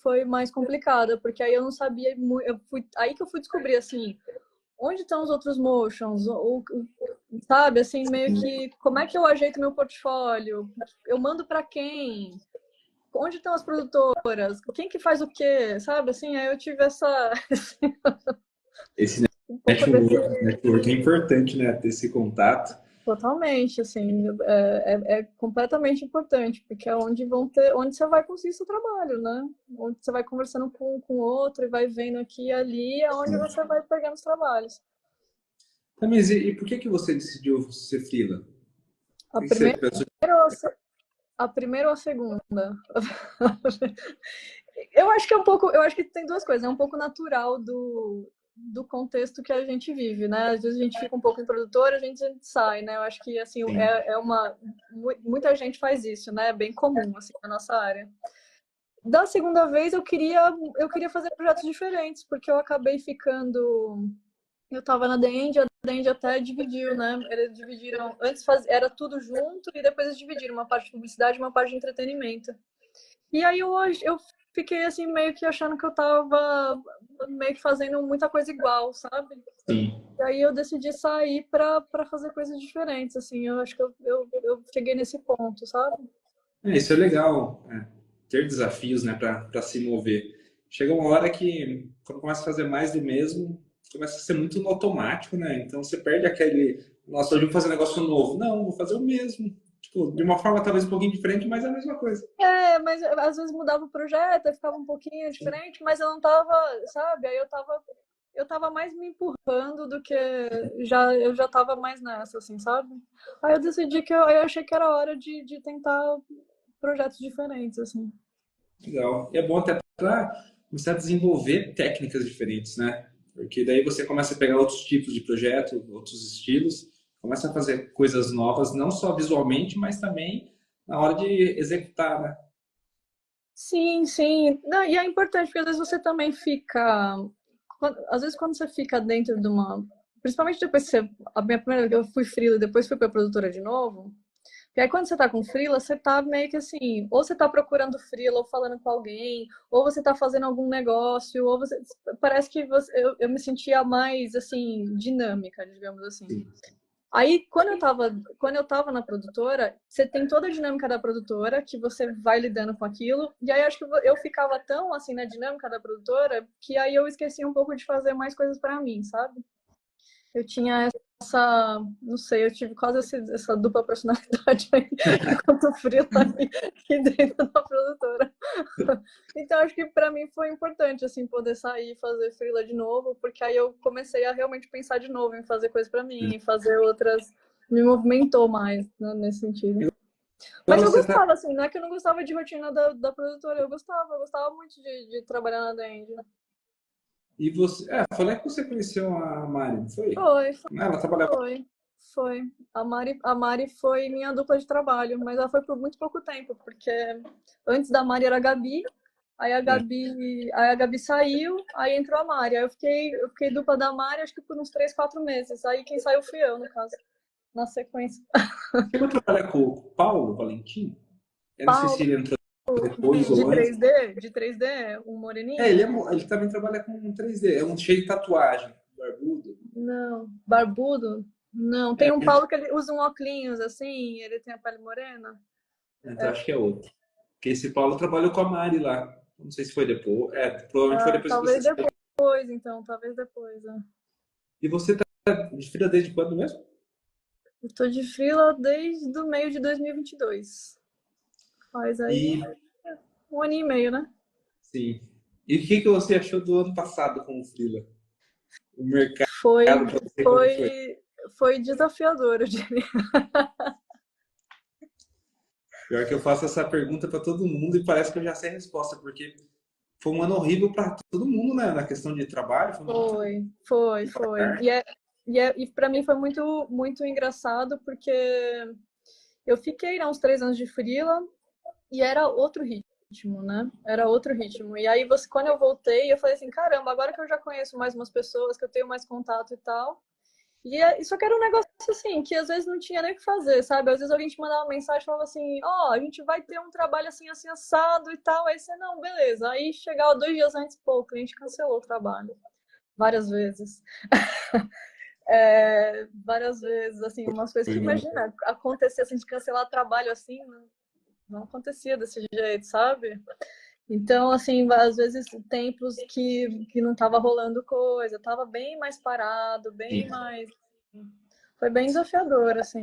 foi mais complicada, porque aí eu não sabia muito. Aí que eu fui descobrir, assim, onde estão os outros motions? Sabe, assim, meio que, como é que eu ajeito meu portfólio? Eu mando para quem? Onde estão as produtoras? Quem que faz o quê? Sabe, assim, aí eu tive Esse um pouco desse. network é importante, né? Ter esse contato. Totalmente, assim, é completamente importante, porque é onde você vai conseguir seu trabalho, né? Onde você vai conversando com outro e vai vendo aqui e ali, é onde você vai pegando os trabalhos. Tá, mas e por que você decidiu ser freela? A Por que você primeira pensou? ou a primeira ou a segunda? Eu acho que eu acho que tem duas coisas, é um pouco natural do contexto que a gente vive, né? Às vezes a gente fica um pouco em produtora, a gente sai, né? Eu acho que assim Sim. muita gente faz isso, né? É bem comum assim na nossa área. Da segunda vez eu queria fazer projetos diferentes, porque eu acabei ficando. Eu estava na Dend, a Dend até dividiu, né? Eles dividiram. Era tudo junto e depois eles dividiram uma parte de publicidade e uma parte de entretenimento. E aí eu fiquei assim, meio que achando que eu tava meio que fazendo muita coisa igual, sabe? Sim. E aí eu decidi sair para fazer coisas diferentes, assim. Eu acho que eu cheguei nesse ponto, sabe? Isso é legal, ter desafios, né, para se mover. Chega uma hora que, quando começa a fazer mais do mesmo, começa a ser muito no automático, né? Então você perde aquele, nossa, hoje eu vou fazer um negócio novo. Não, vou fazer o mesmo. Tipo, de uma forma talvez um pouquinho diferente, mas é a mesma coisa. Mas às vezes mudava o projeto, aí ficava um pouquinho diferente, mas eu não tava, sabe? Aí eu tava mais me empurrando do que eu já tava mais nessa, assim, sabe? Aí eu decidi eu achei que era hora de tentar projetos diferentes, assim. Legal. E é bom até para começar a desenvolver técnicas diferentes, né? Porque daí você começa a pegar outros tipos de projeto, outros estilos, começa a fazer coisas novas, não só visualmente, mas também na hora de executar, né? Sim, sim. Não, e é importante, porque às vezes você também fica. Às vezes, quando você fica dentro de uma. Principalmente depois que você. A minha primeira vez que eu fui freela e depois fui para produtora de novo. E aí, quando você tá com freela, você tá meio que assim. Ou você tá procurando freela, ou falando com alguém, ou você tá fazendo algum negócio, ou você. Parece que eu me sentia mais, assim, dinâmica, digamos assim. Sim. Aí, quando eu tava na produtora, você tem toda a dinâmica da produtora, que você vai lidando com aquilo, e aí acho que eu ficava tão, assim, na dinâmica da produtora, que aí eu esqueci um pouco de fazer mais coisas para mim, sabe? Eu tinha não sei, eu tive quase essa dupla personalidade aí, enquanto freela aqui dentro da produtora. Então, acho que para mim foi importante, assim, poder sair e fazer freela de novo, porque aí eu comecei a realmente pensar de novo em fazer coisas para mim, em fazer outras, me movimentou mais, né, nesse sentido. Mas Agora eu você está. gostava, assim, não é que eu não gostava de rotina da produtora, eu gostava muito de trabalhar na Dend. E você. Falei que você conheceu a Mari, não foi? Foi, Ela trabalhava. foi, foi. A Mari foi minha dupla de trabalho, mas ela foi por muito pouco tempo, porque antes da Mari era a Gabi, aí a Gabi saiu, aí entrou a Mari. Aí eu fiquei dupla da Mari, acho que por uns 3, 4 meses. Aí quem saiu fui eu, no caso, na sequência. Chegou a trabalhar com o Paulo Valentim? Eu não sei se Paulo, ele entrou de, depois de ou antes. 3D, de 3D, um Ele, moreninho? ele também trabalha com 3D, é um cheio de tatuagem, barbudo. Não. Barbudo? Não. Tem É, um Paulo que ele usa um óculos assim, ele tem a pele morena. então acho que é outro. Porque esse Paulo trabalhou com a Mari lá. Não sei se foi depois. Provavelmente foi depois que você Talvez saiu. depois, então, talvez depois. E você tá de fila desde quando mesmo? Eu tô de freela desde o meio de 2022. Faz aí E, um ano e meio, né? sim. E o que você achou do ano passado com o Freela? O mercado Foi, para você, como foi? foi, foi desafiador, eu diria. Pior que eu faço essa pergunta para todo mundo e parece que eu já sei a resposta, porque foi um ano horrível para todo mundo, né? Na questão de trabalho, foi um ano muito Foi. devagar. E para mim foi muito, muito engraçado, porque eu fiquei, né, uns 3 anos de freela e era outro ritmo. ritmo, né? Era outro ritmo. E aí, quando eu voltei, eu falei assim, caramba, agora que eu já conheço mais umas pessoas, que eu tenho mais contato e tal. Só que era um negócio assim, que às vezes não tinha nem o que fazer, sabe? Às vezes alguém te mandava uma mensagem e falava assim, a gente vai ter um trabalho assim, assim, assado e tal. Aí você, não, beleza. Aí chegava 2 dias antes, pô, o cliente cancelou o trabalho. Várias vezes. Várias vezes, assim, umas coisas que, imagina, acontecia assim, de cancelar trabalho assim, não acontecia desse jeito, sabe? Então, assim, às vezes tempos que não tava rolando coisa, tava bem mais parado, bem mais... Foi bem desafiador, assim.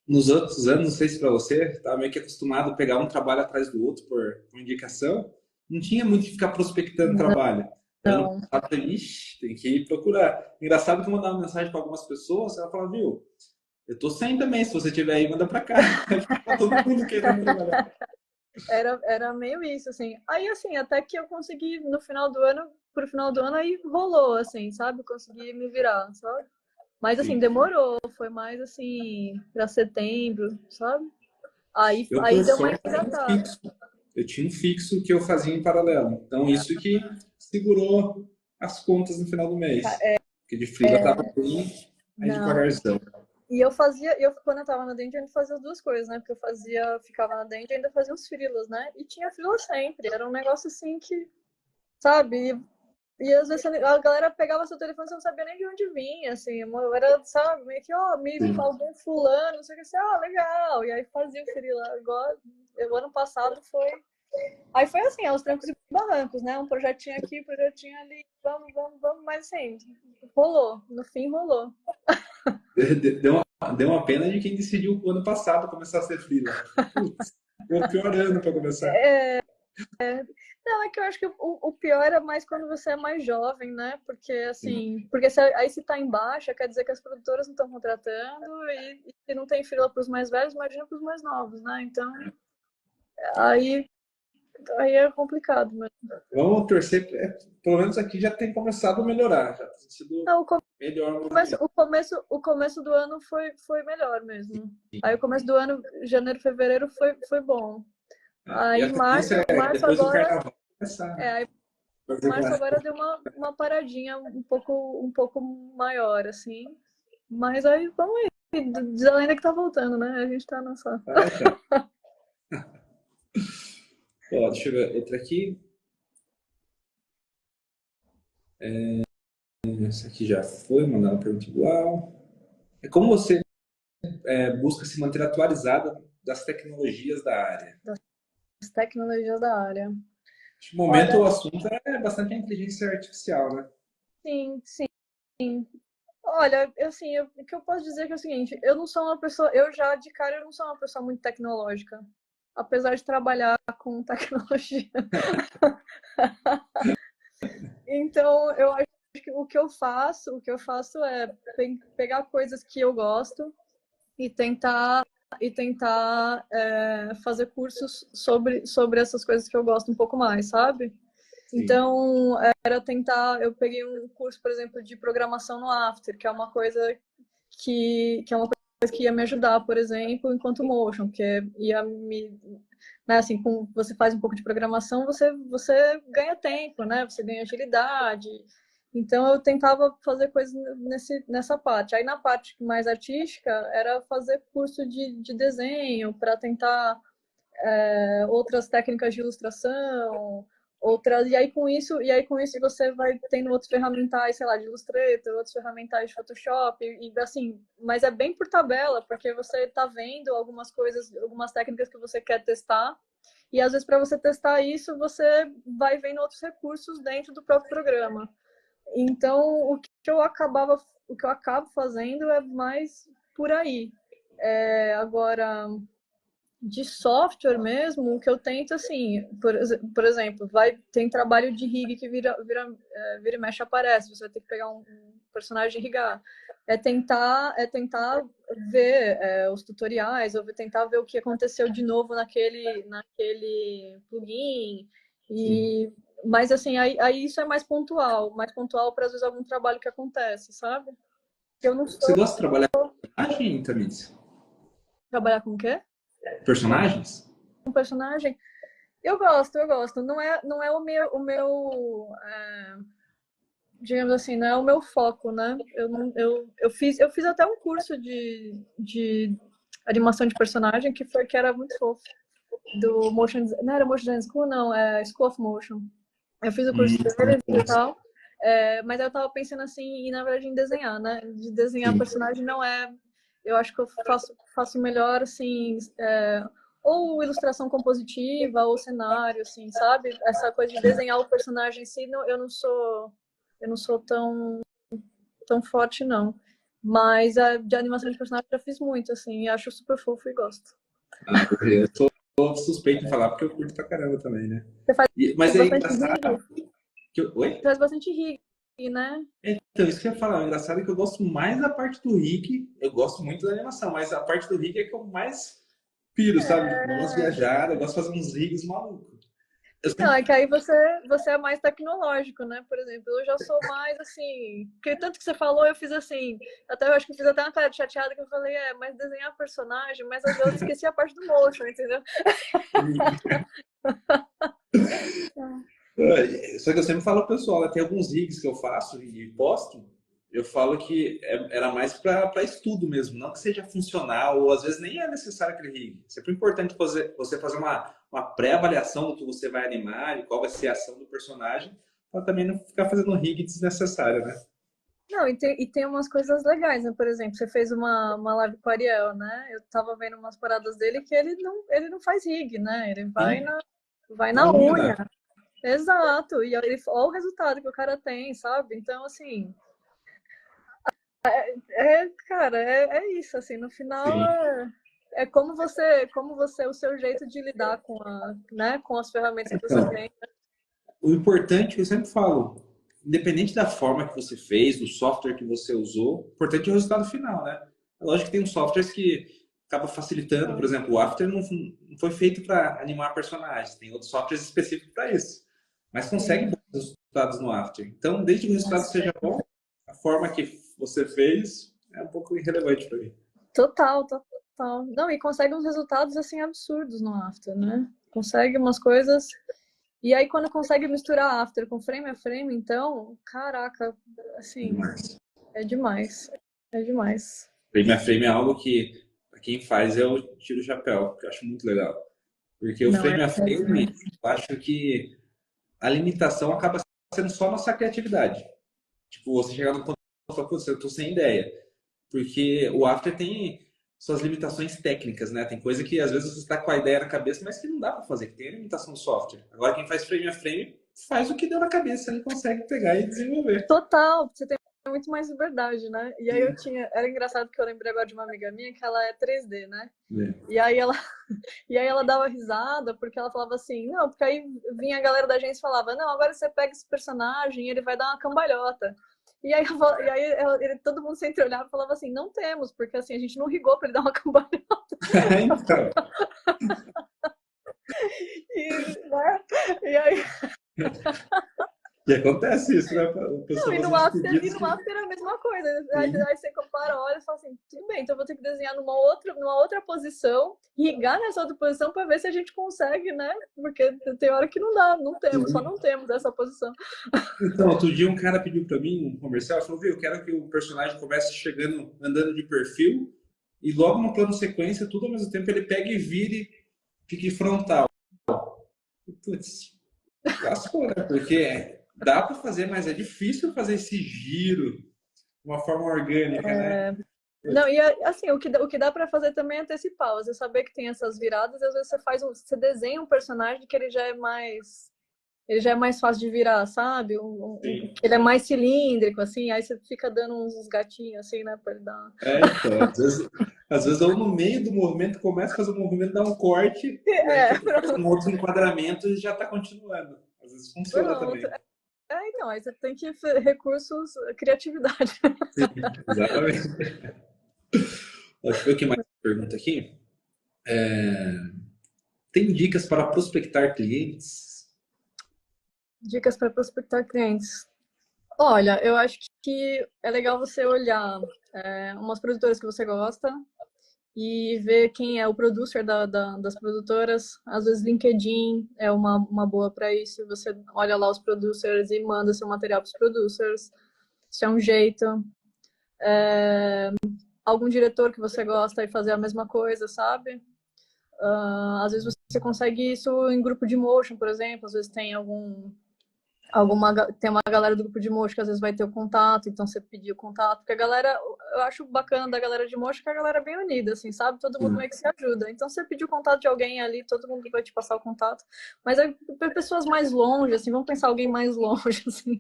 Nos outros anos, não sei se para você, estava meio que acostumado a pegar um trabalho atrás do outro por indicação. Não tinha muito que ficar prospectando trabalho. Ano Não. passado, ixi, tem que ir procurar. Engraçado que eu mandava mensagem para algumas pessoas, ela falava, viu, eu tô sem também, se você tiver aí, manda para cá. Tá todo mundo querendo trabalhar. Era meio isso, assim. Aí, assim, até que eu consegui, no final do ano, pro final do ano, aí rolou, assim, sabe? Consegui me virar, sabe? Mas, assim, Sim. demorou. Foi mais, assim, pra setembro, sabe? Eu, Aí por deu uma sorte, tinha um engatada. fixo. Eu tinha um fixo que eu fazia em paralelo. Então, isso que segurou as contas no final do mês. Porque de freela estava bem aí Não. devagarzão. E quando eu tava na Dend, eu ainda fazia as duas coisas, né? Porque ficava na Dend e ainda fazia os freelas, né? E tinha freela sempre. Era um negócio assim que, sabe? E às vezes a galera pegava seu telefone e você não sabia nem de onde vinha, assim. Era, sabe, meio que, me Sim. algum fulano, não sei o que, assim, legal. E aí fazia o freela. Igual, o ano passado foi. Aí foi assim, aos trancos e barrancos, né? Um projetinho aqui, um projetinho ali, vamos, mas assim, rolou. No fim, rolou. Deu uma pena de quem decidiu o ano passado começar a ser freela. Putz, foi o pior ano para começar. Não, é que eu acho que o pior é mais quando você é mais jovem, né? Porque Sim. assim, aí se tá em baixa, quer dizer que as produtoras não estão contratando e se não tem fila para os mais velhos, imagina para os mais novos, né? Então, aí, aí é complicado, mas Vamos torcer, pelo menos aqui já tem começado a melhorar, já tem sido não, melhor o começo, movimento. o começo, o começo do ano foi melhor mesmo. Aí o começo do ano, janeiro, fevereiro foi bom. E Aí a tendência é que março depois do agora, carnaval começar, né? aí Fazer março mais. agora deu uma paradinha um pouco maior, assim. Mas aí vamos aí. Diz a lenda que tá voltando, né? A gente tá nessa. Ah, então. Ó, deixa eu ver outra aqui. Essa aqui já foi, mandar uma pergunta igual. É como você busca se manter atualizada das tecnologias da área? Das tecnologias da área. Neste momento, Olha, o assunto é bastante a inteligência artificial, né? sim, sim. Olha, assim, o que eu posso dizer é que é o seguinte, eu não sou uma pessoa, eu já de cara eu não sou uma pessoa muito tecnológica, apesar de trabalhar com tecnologia. Então, eu acho que o que eu faço é pegar coisas que eu gosto e tentar fazer cursos sobre essas coisas que eu gosto um pouco mais, sabe? Sim, Então, eu peguei um curso, por exemplo, de programação no After, que é uma coisa que é uma coisa que ia me ajudar, por exemplo, enquanto motion, que ia me, né, assim, você faz um pouco de programação, você ganha tempo, né? Você ganha agilidade. Então eu tentava fazer coisas nessa parte. Aí na parte mais artística era fazer curso de desenho para tentar outras técnicas de ilustração, outras e aí com isso você vai tendo outros ferramentais, sei lá, de Illustrator, outros ferramentais de Photoshop e assim, mas é bem por tabela, porque você está vendo algumas coisas, algumas técnicas que você quer testar. E às vezes para você testar isso, você vai vendo outros recursos dentro do próprio programa. Então, o que eu acabo fazendo é mais por aí. Agora, de software mesmo, o que eu tento, assim, por exemplo, tem trabalho de rig que vira e mexe aparece, você vai ter que pegar um personagem e rigar. É tentar ver os tutoriais, ou tentar ver o que aconteceu de novo naquele plugin. sim. Mas, assim, aí isso é mais pontual para, às vezes, algum trabalho que acontece, sabe? Eu não Você sou gosta de trabalhar com personagem, Tamires? trabalhar com o quê? Personagens? Um personagem? Eu gosto, eu gosto. Não é digamos assim, não é o meu foco, né? Eu fiz até um curso de animação de personagem que era muito fofo. Do Motion, não era Motion Design School, não, é School of Motion. Eu fiz o curso deles e tal, mas eu tava pensando assim, e na verdade em desenhar, né? De desenhar Sim. personagem não é. Eu acho que eu faço melhor, assim, ou ilustração compositiva, ou cenário, assim, sabe? Essa coisa de desenhar o personagem em si, não, eu não sou tão forte, não. Mas de animação de personagem eu já fiz muito, assim, e acho super fofo e gosto. Ah, eu sou suspeito em falar porque eu curto pra caramba também, né? Você faz Mas é bastante engraçado rig? que oi? Faz bastante rig, né? Então, isso que eu ia falar, o engraçado é que eu gosto mais da parte do Rick, eu gosto muito da animação, mas a parte do Rick é que eu mais piro, sabe? Eu gosto de viajar, eu gosto de fazer uns rigs malucos. Eu Não, sempre... é que aí você é mais tecnológico, né? Por exemplo, eu já sou mais assim. Porque tanto que você falou, eu fiz assim. Até eu acho que eu fiz até uma cara de chateada que eu falei, mas desenhar personagem, mas eu esqueci a parte do motion, entendeu? Só que eu sempre falo pro pessoal, né, tem alguns rigs que eu faço e posto, eu falo que era mais para estudo mesmo, não que seja funcional, ou às vezes nem é necessário aquele rig. É sempre importante você fazer uma pré-avaliação do que você vai animar e qual vai ser a ação do personagem, para também não ficar fazendo rig desnecessário, né? Não, e tem umas coisas legais, né? Por exemplo, você fez uma live com o Ariel, né? Eu tava vendo umas paradas dele que ele não faz rig, né? Ele Sim, vai na na unha, unha. né? Exato. E ele, olha o resultado que o cara tem, sabe? Então, assim, cara, é isso, assim, no final Sim. é como você, o seu jeito de lidar com né, com as ferramentas que você Então, tem. o importante, eu sempre falo, independente da forma que você fez, do software que você usou, o importante é o resultado final, né? É lógico que tem uns softwares que acaba facilitando, por exemplo, o After não foi feito para animar personagens, tem outros softwares específicos para isso, mas consegue Sim. bons resultados no After. Então, desde que o resultado seja bom, a forma que você fez é um pouco irrelevante para mim. Total, total. Não, e consegue uns resultados, assim, absurdos no After, né? Consegue umas coisas... E aí, quando consegue misturar After com frame a frame, então, caraca, assim, Mas é demais. É demais. frame a frame é algo que, para quem faz, eu tiro o chapéu, que eu acho muito legal. Porque o Não, frame a é frame, demais. eu acho que a limitação acaba sendo só nossa criatividade. Tipo, você chegar no ponto e falar, putz, eu tô sem ideia. Porque o After tem suas limitações técnicas, né? Tem coisa que às vezes você está com a ideia na cabeça, mas que não dá para fazer, que tem a limitação do software. Agora, quem faz frame a frame faz o que deu na cabeça, ele consegue pegar e desenvolver. Total, você tem muito mais liberdade, né? E aí era engraçado que eu lembrei agora de uma amiga minha que ela é 3D, né? É. E aí ela, e aí ela dava risada porque ela falava assim, não, porque aí vinha a galera da agência e falava, não, agora você pega esse personagem e ele vai dar uma cambalhota. Todo mundo sempre olhava e falava assim, não temos, porque assim, a gente não rigou pra ele dar uma cambalhota. Então, Né? E aí, e acontece isso, né? O não, pessoal faz uns E pedidos no que. After é a mesma coisa. Sim, Aí você compara, olha e fala assim, tudo bem, então eu vou ter que desenhar numa outra posição, rigar nessa outra posição para ver se a gente consegue, né? Porque tem hora que não dá, não temos, só sim. não temos essa posição. Então, outro dia um cara pediu para mim um comercial, falou, viu, eu quero que o personagem comece chegando, andando de perfil, e logo no plano sequência, tudo ao mesmo tempo, ele pega e vire, fique frontal. Putz, lascou, né? Porque dá para fazer, mas é difícil fazer esse giro de uma forma orgânica, né? Não, e assim, o que dá para fazer também é antecipar. Você saber que tem essas viradas, e às vezes você desenha um personagem que ele já é mais fácil de virar, sabe? Sim. Ele é mais cilíndrico, assim, aí você fica dando uns gatinhos, assim, né? Pra ele dar. É, então, às vezes eu no meio do movimento começo a fazer o movimento, dá um corte, e aí É, quando faz um outro enquadramento e já está continuando. Às vezes funciona pronto. também. Então, aí você tem que recursos, criatividade. Sim, exatamente. Deixa eu ver o que mais pergunta aqui. Tem dicas para prospectar clientes? Dicas para prospectar clientes. Olha, eu acho que é legal você olhar umas produtoras que você gosta e ver quem é o producer das produtoras. Às vezes LinkedIn é uma boa para isso. Você olha lá os producers e manda seu material para os producers. Isso é um jeito. Algum diretor que você gosta e fazer a mesma coisa, sabe? Às vezes você consegue isso em grupo de motion, por exemplo. Às vezes tem tem uma galera do grupo de motion que às vezes vai ter o contato, então você pedir o contato, porque a galera, eu acho bacana da galera de motion que a galera é bem unida, assim, sabe? Todo mundo meio que se ajuda. Então você pedir o contato de alguém ali, todo mundo vai te passar o contato. Mas aí, para pessoas mais longe, assim, vamos pensar alguém mais longe, assim.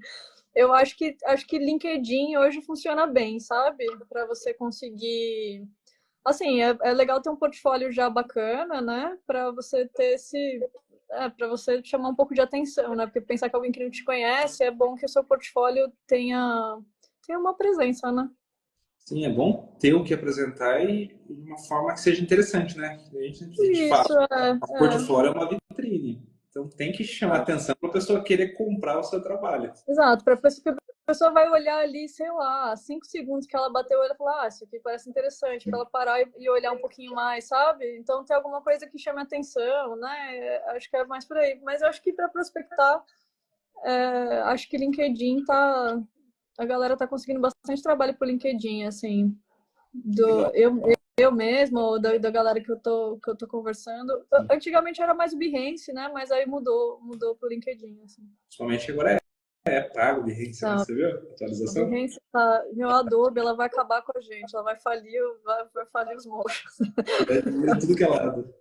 Eu acho que LinkedIn hoje funciona bem, sabe? Para você conseguir. Assim, é legal ter um portfólio já bacana, né? Para você ter para você chamar um pouco de atenção, né? Porque pensar que alguém que não te conhece, é bom que o seu portfólio tenha uma presença, né? Sim, é bom ter o que apresentar e de uma forma que seja interessante, né? A gente fala, Isso, o portfólio é uma vitrine. Então tem que chamar atenção para a pessoa querer comprar o seu trabalho. exato. Para a pessoa vai olhar ali, sei lá, 5 segundos que ela bateu, ela fala, isso aqui parece interessante, para ela parar e olhar um pouquinho mais, sabe? Então tem alguma coisa que chame atenção, né? Acho que é mais por aí. Mas eu acho que para prospectar, acho que LinkedIn a galera tá conseguindo bastante trabalho por LinkedIn, assim, Legal. eu mesma, ou da galera que eu tô conversando. Antigamente era mais o Behance, né? Mas aí mudou pro LinkedIn, assim. Principalmente agora é pago de Behance, né? Tá. Você viu a A atualização? Behance tá. Meu Adobe, ela vai acabar com a gente, ela vai falir os mochos. É dinheiro tudo que é lado.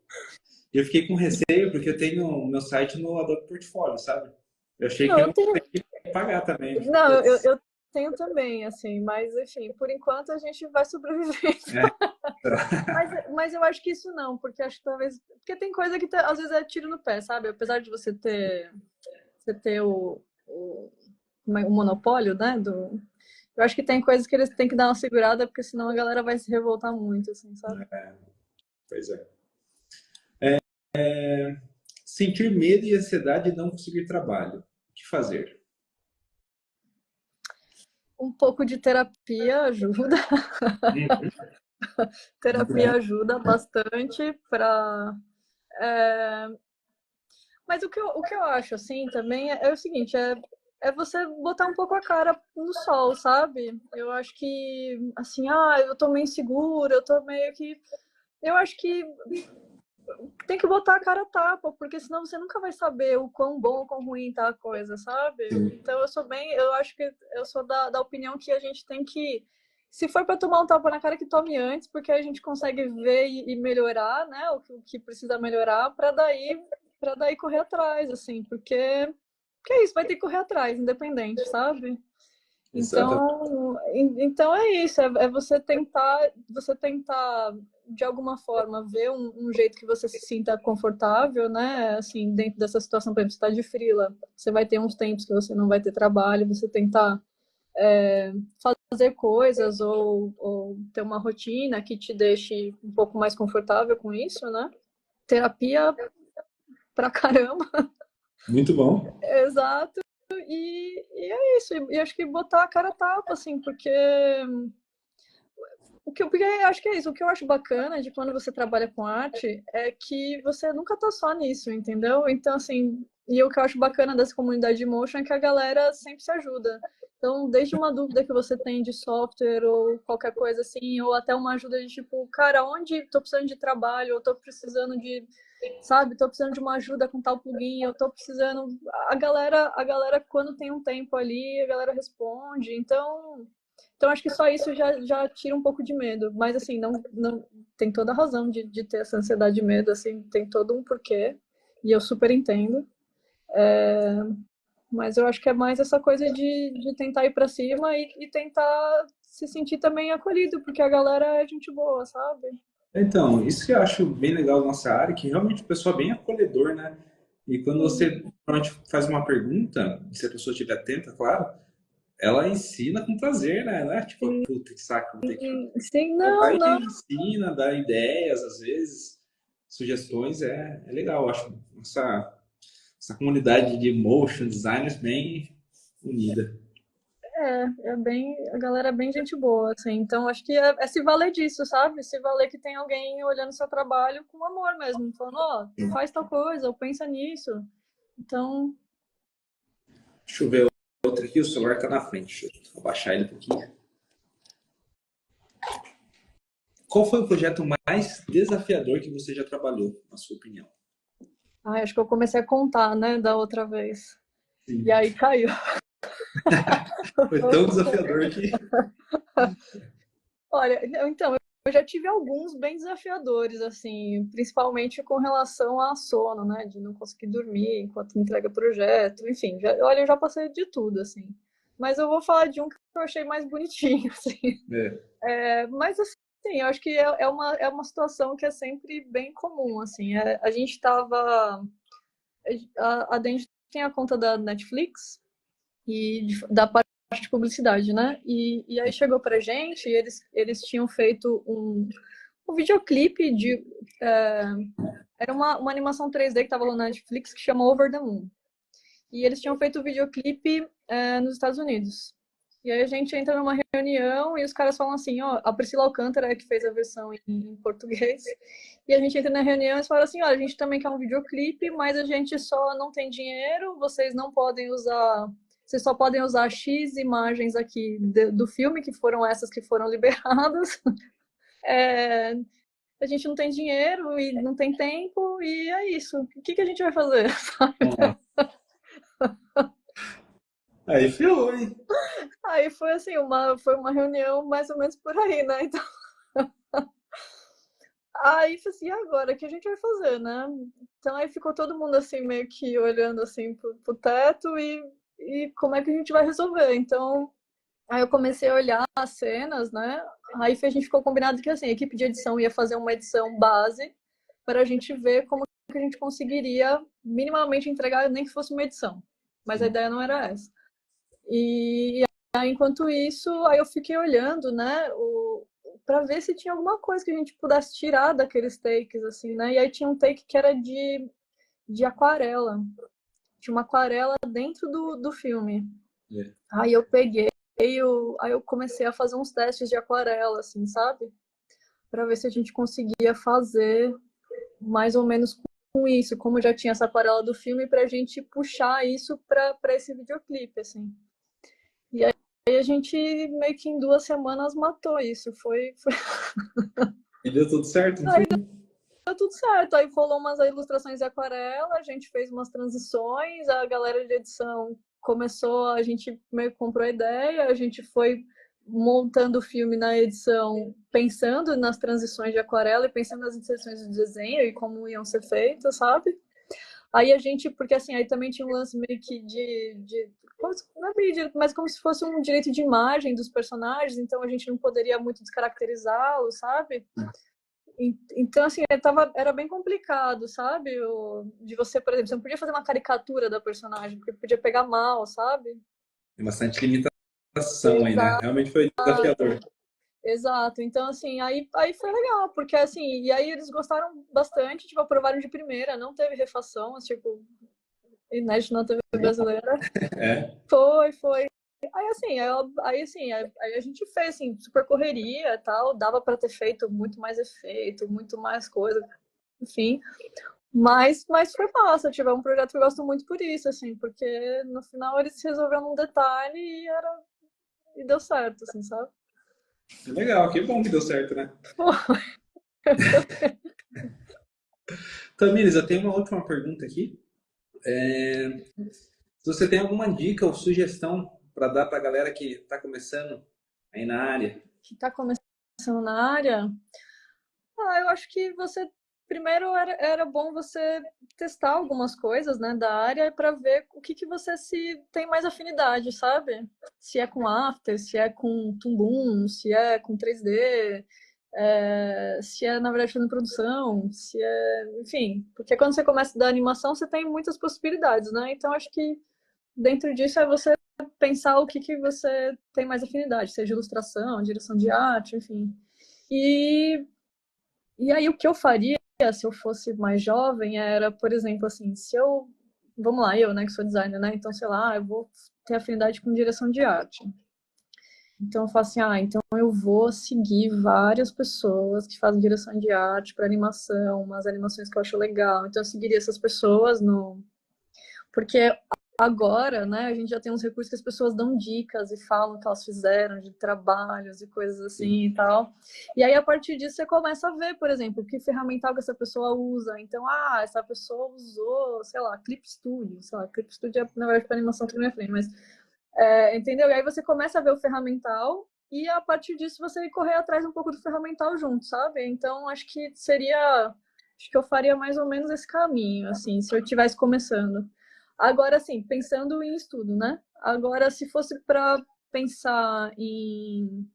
E eu fiquei com receio porque eu tenho o meu site no Adobe Portfolio, sabe? Eu achei Não, que eu não tenho. ia pagar também. Eu falei, Não, putz, eu tenho também, assim, mas enfim, por enquanto a gente vai sobreviver. é, Mas eu acho que isso não, porque acho que talvez. Porque tem coisa que às vezes é tiro no pé, sabe? Apesar de você ter o monopólio, né? Eu acho que tem coisas que eles têm que dar uma segurada, porque senão a galera vai se revoltar muito, assim, sabe? pois é. Sentir medo e ansiedade de não conseguir trabalho. O que fazer? Um pouco de terapia ajuda. Muito Terapia bom. ajuda bastante para. Mas o que eu acho, assim, também é o seguinte, é você botar um pouco a cara no sol, sabe? Eu acho que, assim, eu tô meio insegura, eu tô meio que. Eu acho que tem que botar a cara a tapa, porque senão você nunca vai saber o quão bom ou quão ruim tá a coisa, sabe? Sim, Então eu acho que eu sou da opinião que a gente tem que, se for para tomar um tapa na cara, que tome antes, porque a gente consegue ver e melhorar, né, o que precisa melhorar, para daí correr atrás, assim, porque é isso, vai ter que correr atrás, independente, sabe? exatamente. Então é isso, é você tentar de alguma forma ver um jeito que você se sinta confortável, né? Assim, dentro dessa situação, por exemplo, você está de freela, você vai ter uns tempos que você não vai ter trabalho, você tentar fazer coisas ou ter uma rotina que te deixe um pouco mais confortável com isso, né? Terapia pra caramba, Muito bom. exato. E é isso, e acho que botar a cara a tapa, assim, porque eu acho que é isso. O que eu acho bacana de quando você trabalha com arte é que você nunca tá só nisso, entendeu? Então, assim, e o que eu acho bacana dessa comunidade de motion é que a galera sempre se ajuda. Então, desde uma dúvida que você tem de software ou qualquer coisa assim, ou até uma ajuda de tipo, cara, onde tô precisando de trabalho, eu tô precisando de, sabe, tô precisando de uma ajuda com tal plugin, eu tô precisando. A galera, quando tem um tempo ali, a galera responde. Então, acho que só isso já tira um pouco de medo. Mas, assim, não tem toda a razão de ter essa ansiedade e medo, assim, tem todo um porquê. E eu super entendo. Mas eu acho que é mais essa coisa de tentar ir para cima e tentar se sentir também acolhido, porque a galera é gente boa, sabe? Então, isso que eu acho bem legal da nossa área, que realmente o pessoal é bem acolhedor, né? E quando Sim, você realmente faz uma pergunta, se a pessoa estiver atenta, claro, ela ensina com prazer, né? Não é tipo, puta que saco, vou ter que fazer. sim, Ela não, vai não. e ensina, dá ideias, às vezes, sugestões, é legal. Eu acho essa comunidade de motion designers bem unida. É bem, a galera é bem gente boa, assim. Então, acho que é se valer disso, sabe? Se valer que tem alguém olhando seu trabalho com amor mesmo, falando, ó, faz tal coisa, ou pensa nisso. Então, Deixa eu ver outra aqui, o celular tá na frente. Deixa eu abaixar ele um pouquinho. Qual foi o projeto mais desafiador que você já trabalhou, na sua opinião? acho que eu comecei a contar, né, da outra vez. E Sim. aí caiu. Foi tão desafiador que. Olha, então, eu já tive alguns bem desafiadores, assim, principalmente com relação a sono, né, de não conseguir dormir enquanto entrega projeto, enfim, olha, eu já passei de tudo, assim. Mas eu vou falar de um que eu achei mais bonitinho, assim. É. Mas, assim, eu acho que é uma situação que é sempre bem comum, assim. A gente estava... A Dend tem a conta da Netflix e da parte de publicidade, né? E aí chegou pra gente e eles tinham feito um videoclipe de... era uma animação 3D que estava lá na Netflix que chama Over the Moon. E eles tinham feito o videoclipe nos Estados Unidos. E aí a gente entra numa reunião e os caras falam assim, ó, a Priscila Alcântara é que fez a versão em português. E a gente entra na reunião e eles falam assim, ó, a gente também quer um videoclipe, mas a gente só não tem dinheiro, vocês não podem usar, vocês só podem usar X imagens aqui do filme, que foram essas que foram liberadas. É, a gente não tem dinheiro e não tem tempo, e é isso. O que a gente vai fazer? Aí ferrou, hein? Aí foi assim, foi uma reunião mais ou menos por aí, né? Então, aí falei assim, e agora, o que a gente vai fazer, né? Então aí ficou todo mundo assim, meio que olhando assim pro teto e como é que a gente vai resolver? Então, aí eu comecei a olhar as cenas, né? Aí a gente ficou combinado que assim, a equipe de edição ia fazer uma edição base para a gente ver como que a gente conseguiria minimamente entregar, nem que fosse uma edição. Mas a ideia não era essa. E aí, enquanto isso, aí eu fiquei olhando, né, para ver se tinha alguma coisa que a gente pudesse tirar daqueles takes, assim, né? E aí tinha um take que era de aquarela. Tinha uma aquarela dentro do filme. É. Aí eu peguei, aí eu comecei a fazer uns testes de aquarela, assim, sabe? Para ver se a gente conseguia fazer mais ou menos com isso, como já tinha essa aquarela do filme, para a gente puxar isso para esse videoclipe, assim. E aí a gente meio que em 2 semanas matou isso. Foi... E deu tudo certo, não Aí foi? deu tudo certo. Aí rolou umas ilustrações em aquarela, a gente fez umas transições, a galera de edição começou, a gente meio que comprou a ideia, a gente foi montando o filme na edição, pensando nas transições de aquarela e pensando nas inserções de desenho e como iam ser feitas, sabe? Aí a gente, porque assim, aí também tinha um lance meio que não é meio de, mas como se fosse um direito de imagem dos personagens, então a gente não poderia muito descaracterizá-los, sabe? Então, assim, era bem complicado, sabe? De você, por exemplo, você não podia fazer uma caricatura da personagem, porque podia pegar mal, sabe? Tem bastante limitação aí, né? Exato. Realmente foi desafiador. Exato, então assim, aí foi legal, porque assim, e aí eles gostaram bastante, tipo, aprovaram de primeira, não teve refação, tipo, inédito na TV brasileira. É. Foi. Aí assim, aí a gente fez assim, super correria e tal, dava para ter feito muito mais efeito, muito mais coisa, enfim. Mas foi massa, tipo, é um projeto que eu gosto muito por isso, assim, porque no final eles resolveram um detalhe e deu certo, assim, sabe? Legal, que bom que deu certo, né? Tamires, eu tenho uma última pergunta aqui. Se você tem alguma dica ou sugestão para dar para a galera que está começando aí na área? Que tá começando na área, eu acho que você primeiro era bom você testar algumas coisas, né, da área para ver o que você se tem mais afinidade, sabe? Se é com After, se é com Toon Boom, se é com 3D, se é na verdade fazendo produção, se é, enfim, porque quando você começa da animação você tem muitas possibilidades, né? Então acho que dentro disso é você pensar o que você tem mais afinidade, seja ilustração, direção de arte, enfim. E e aí o que eu faria se eu fosse mais jovem era, por exemplo, assim, se eu, vamos lá, eu, né, que sou designer, né, então, sei lá, eu vou ter afinidade com direção de arte. Então eu falo assim, então eu vou seguir várias pessoas que fazem direção de arte para animação, umas animações que eu acho legal. Então eu seguiria essas pessoas no porque agora, né, a gente já tem uns recursos que as pessoas dão dicas e falam o que elas fizeram de trabalhos e coisas assim e tal. E aí, a partir disso, você começa a ver, por exemplo, que ferramental que essa pessoa usa. Então, essa pessoa usou, sei lá, Clip Studio. Sei lá, Clip Studio é, na verdade, para animação que não é frame, mas... entendeu? E aí você começa a ver o ferramental e, a partir disso, você correr atrás um pouco do ferramental junto, sabe? Então, acho que seria... Acho que eu faria mais ou menos esse caminho, assim, se eu estivesse começando. Agora, assim, pensando em estudo, né? Agora, se fosse para pensar em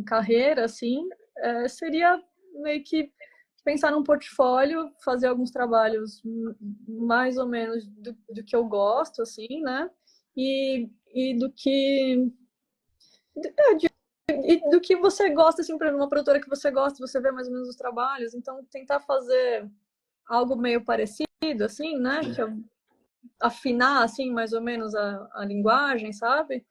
carreira, assim, seria meio que pensar num portfólio, fazer alguns trabalhos mais ou menos do que eu gosto, assim, né? E do que do que você gosta, assim, para uma produtora que você gosta, você vê mais ou menos os trabalhos, então tentar fazer algo meio parecido, assim, né? Que eu afinar, assim, mais ou menos a linguagem, sabe?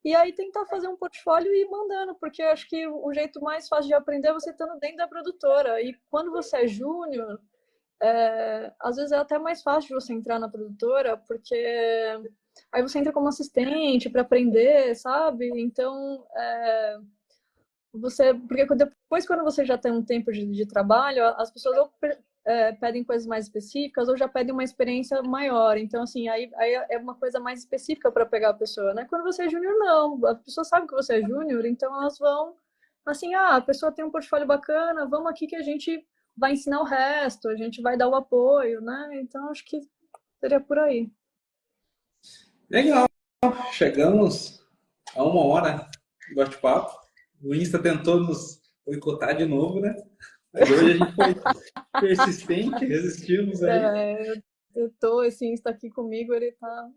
E aí tentar fazer um portfólio e ir mandando, porque eu acho que o jeito mais fácil de aprender é você estando dentro da produtora. E quando você é júnior, às vezes é até mais fácil de você entrar na produtora, porque aí você entra como assistente para aprender, sabe? Então, porque depois, quando você já tem um tempo de trabalho, as pessoas ou pedem coisas mais específicas ou já pedem uma experiência maior. Então, assim, aí é uma coisa mais específica para pegar a pessoa, né? Quando você é júnior, não. A pessoa sabe que você é júnior, então elas vão, assim, a pessoa tem um portfólio bacana, vamos aqui que a gente vai ensinar o resto, a gente vai dar o apoio, né? Então, acho que seria por aí. Legal. Chegamos a 1 hora de bate-papo. O Insta tentou nos boicotar de novo, né? Mas hoje a gente foi persistente, resistimos aí. Eu tô, assim, está aqui comigo, ele tá...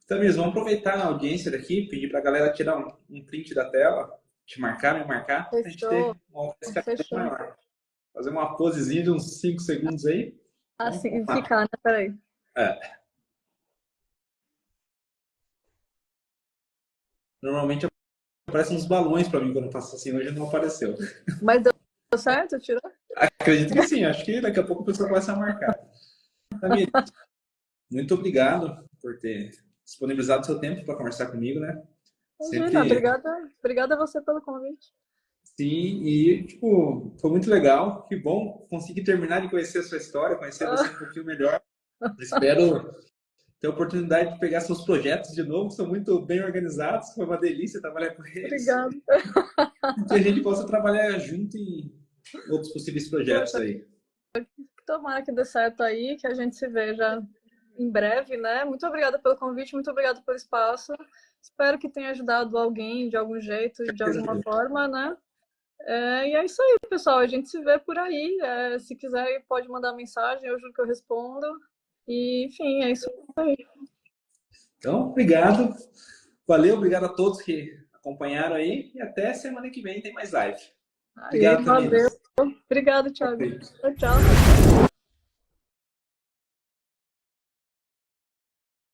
Tamires, vamos aproveitar a audiência daqui, pedir para a galera tirar um print da tela, te marcar, me marcar, para a gente Fechou, ter uma alcance fechou. maior. Fazer uma posezinha de uns 5 segundos aí. Vamos Assim, lá. ficar, né? Peraí. Normalmente aparecem uns balões para mim quando eu faço assim, hoje não apareceu. Mas deu certo? Tirou? Acredito que sim, acho que daqui a pouco a pessoa começa a marcar. Tamires, muito obrigado por ter disponibilizado seu tempo para conversar comigo, né? Imagina, Sempre obrigada a você pelo convite. sim, e tipo, foi muito legal. Que bom conseguir terminar de conhecer a sua história, conhecer você um pouquinho melhor. Espero ter a oportunidade de pegar seus projetos de novo, que são muito bem organizados. Foi uma delícia trabalhar com eles. Obrigada. E que a gente possa trabalhar junto em outros possíveis projetos Poxa, aí. tomara que dê certo aí, que a gente se veja em breve, né? Muito obrigada pelo convite, muito obrigada pelo espaço. Espero que tenha ajudado alguém de algum jeito, de alguma forma, né? E é isso aí, pessoal. A gente se vê por aí. Se quiser, pode mandar mensagem, eu juro que eu respondo. E, enfim, é isso aí. Então, obrigado. Valeu, obrigado a todos que acompanharam aí. E até semana que vem tem mais live. Aí, Obrigado, valeu. Tamires. Obrigada, Thiago. Tchau, tchau.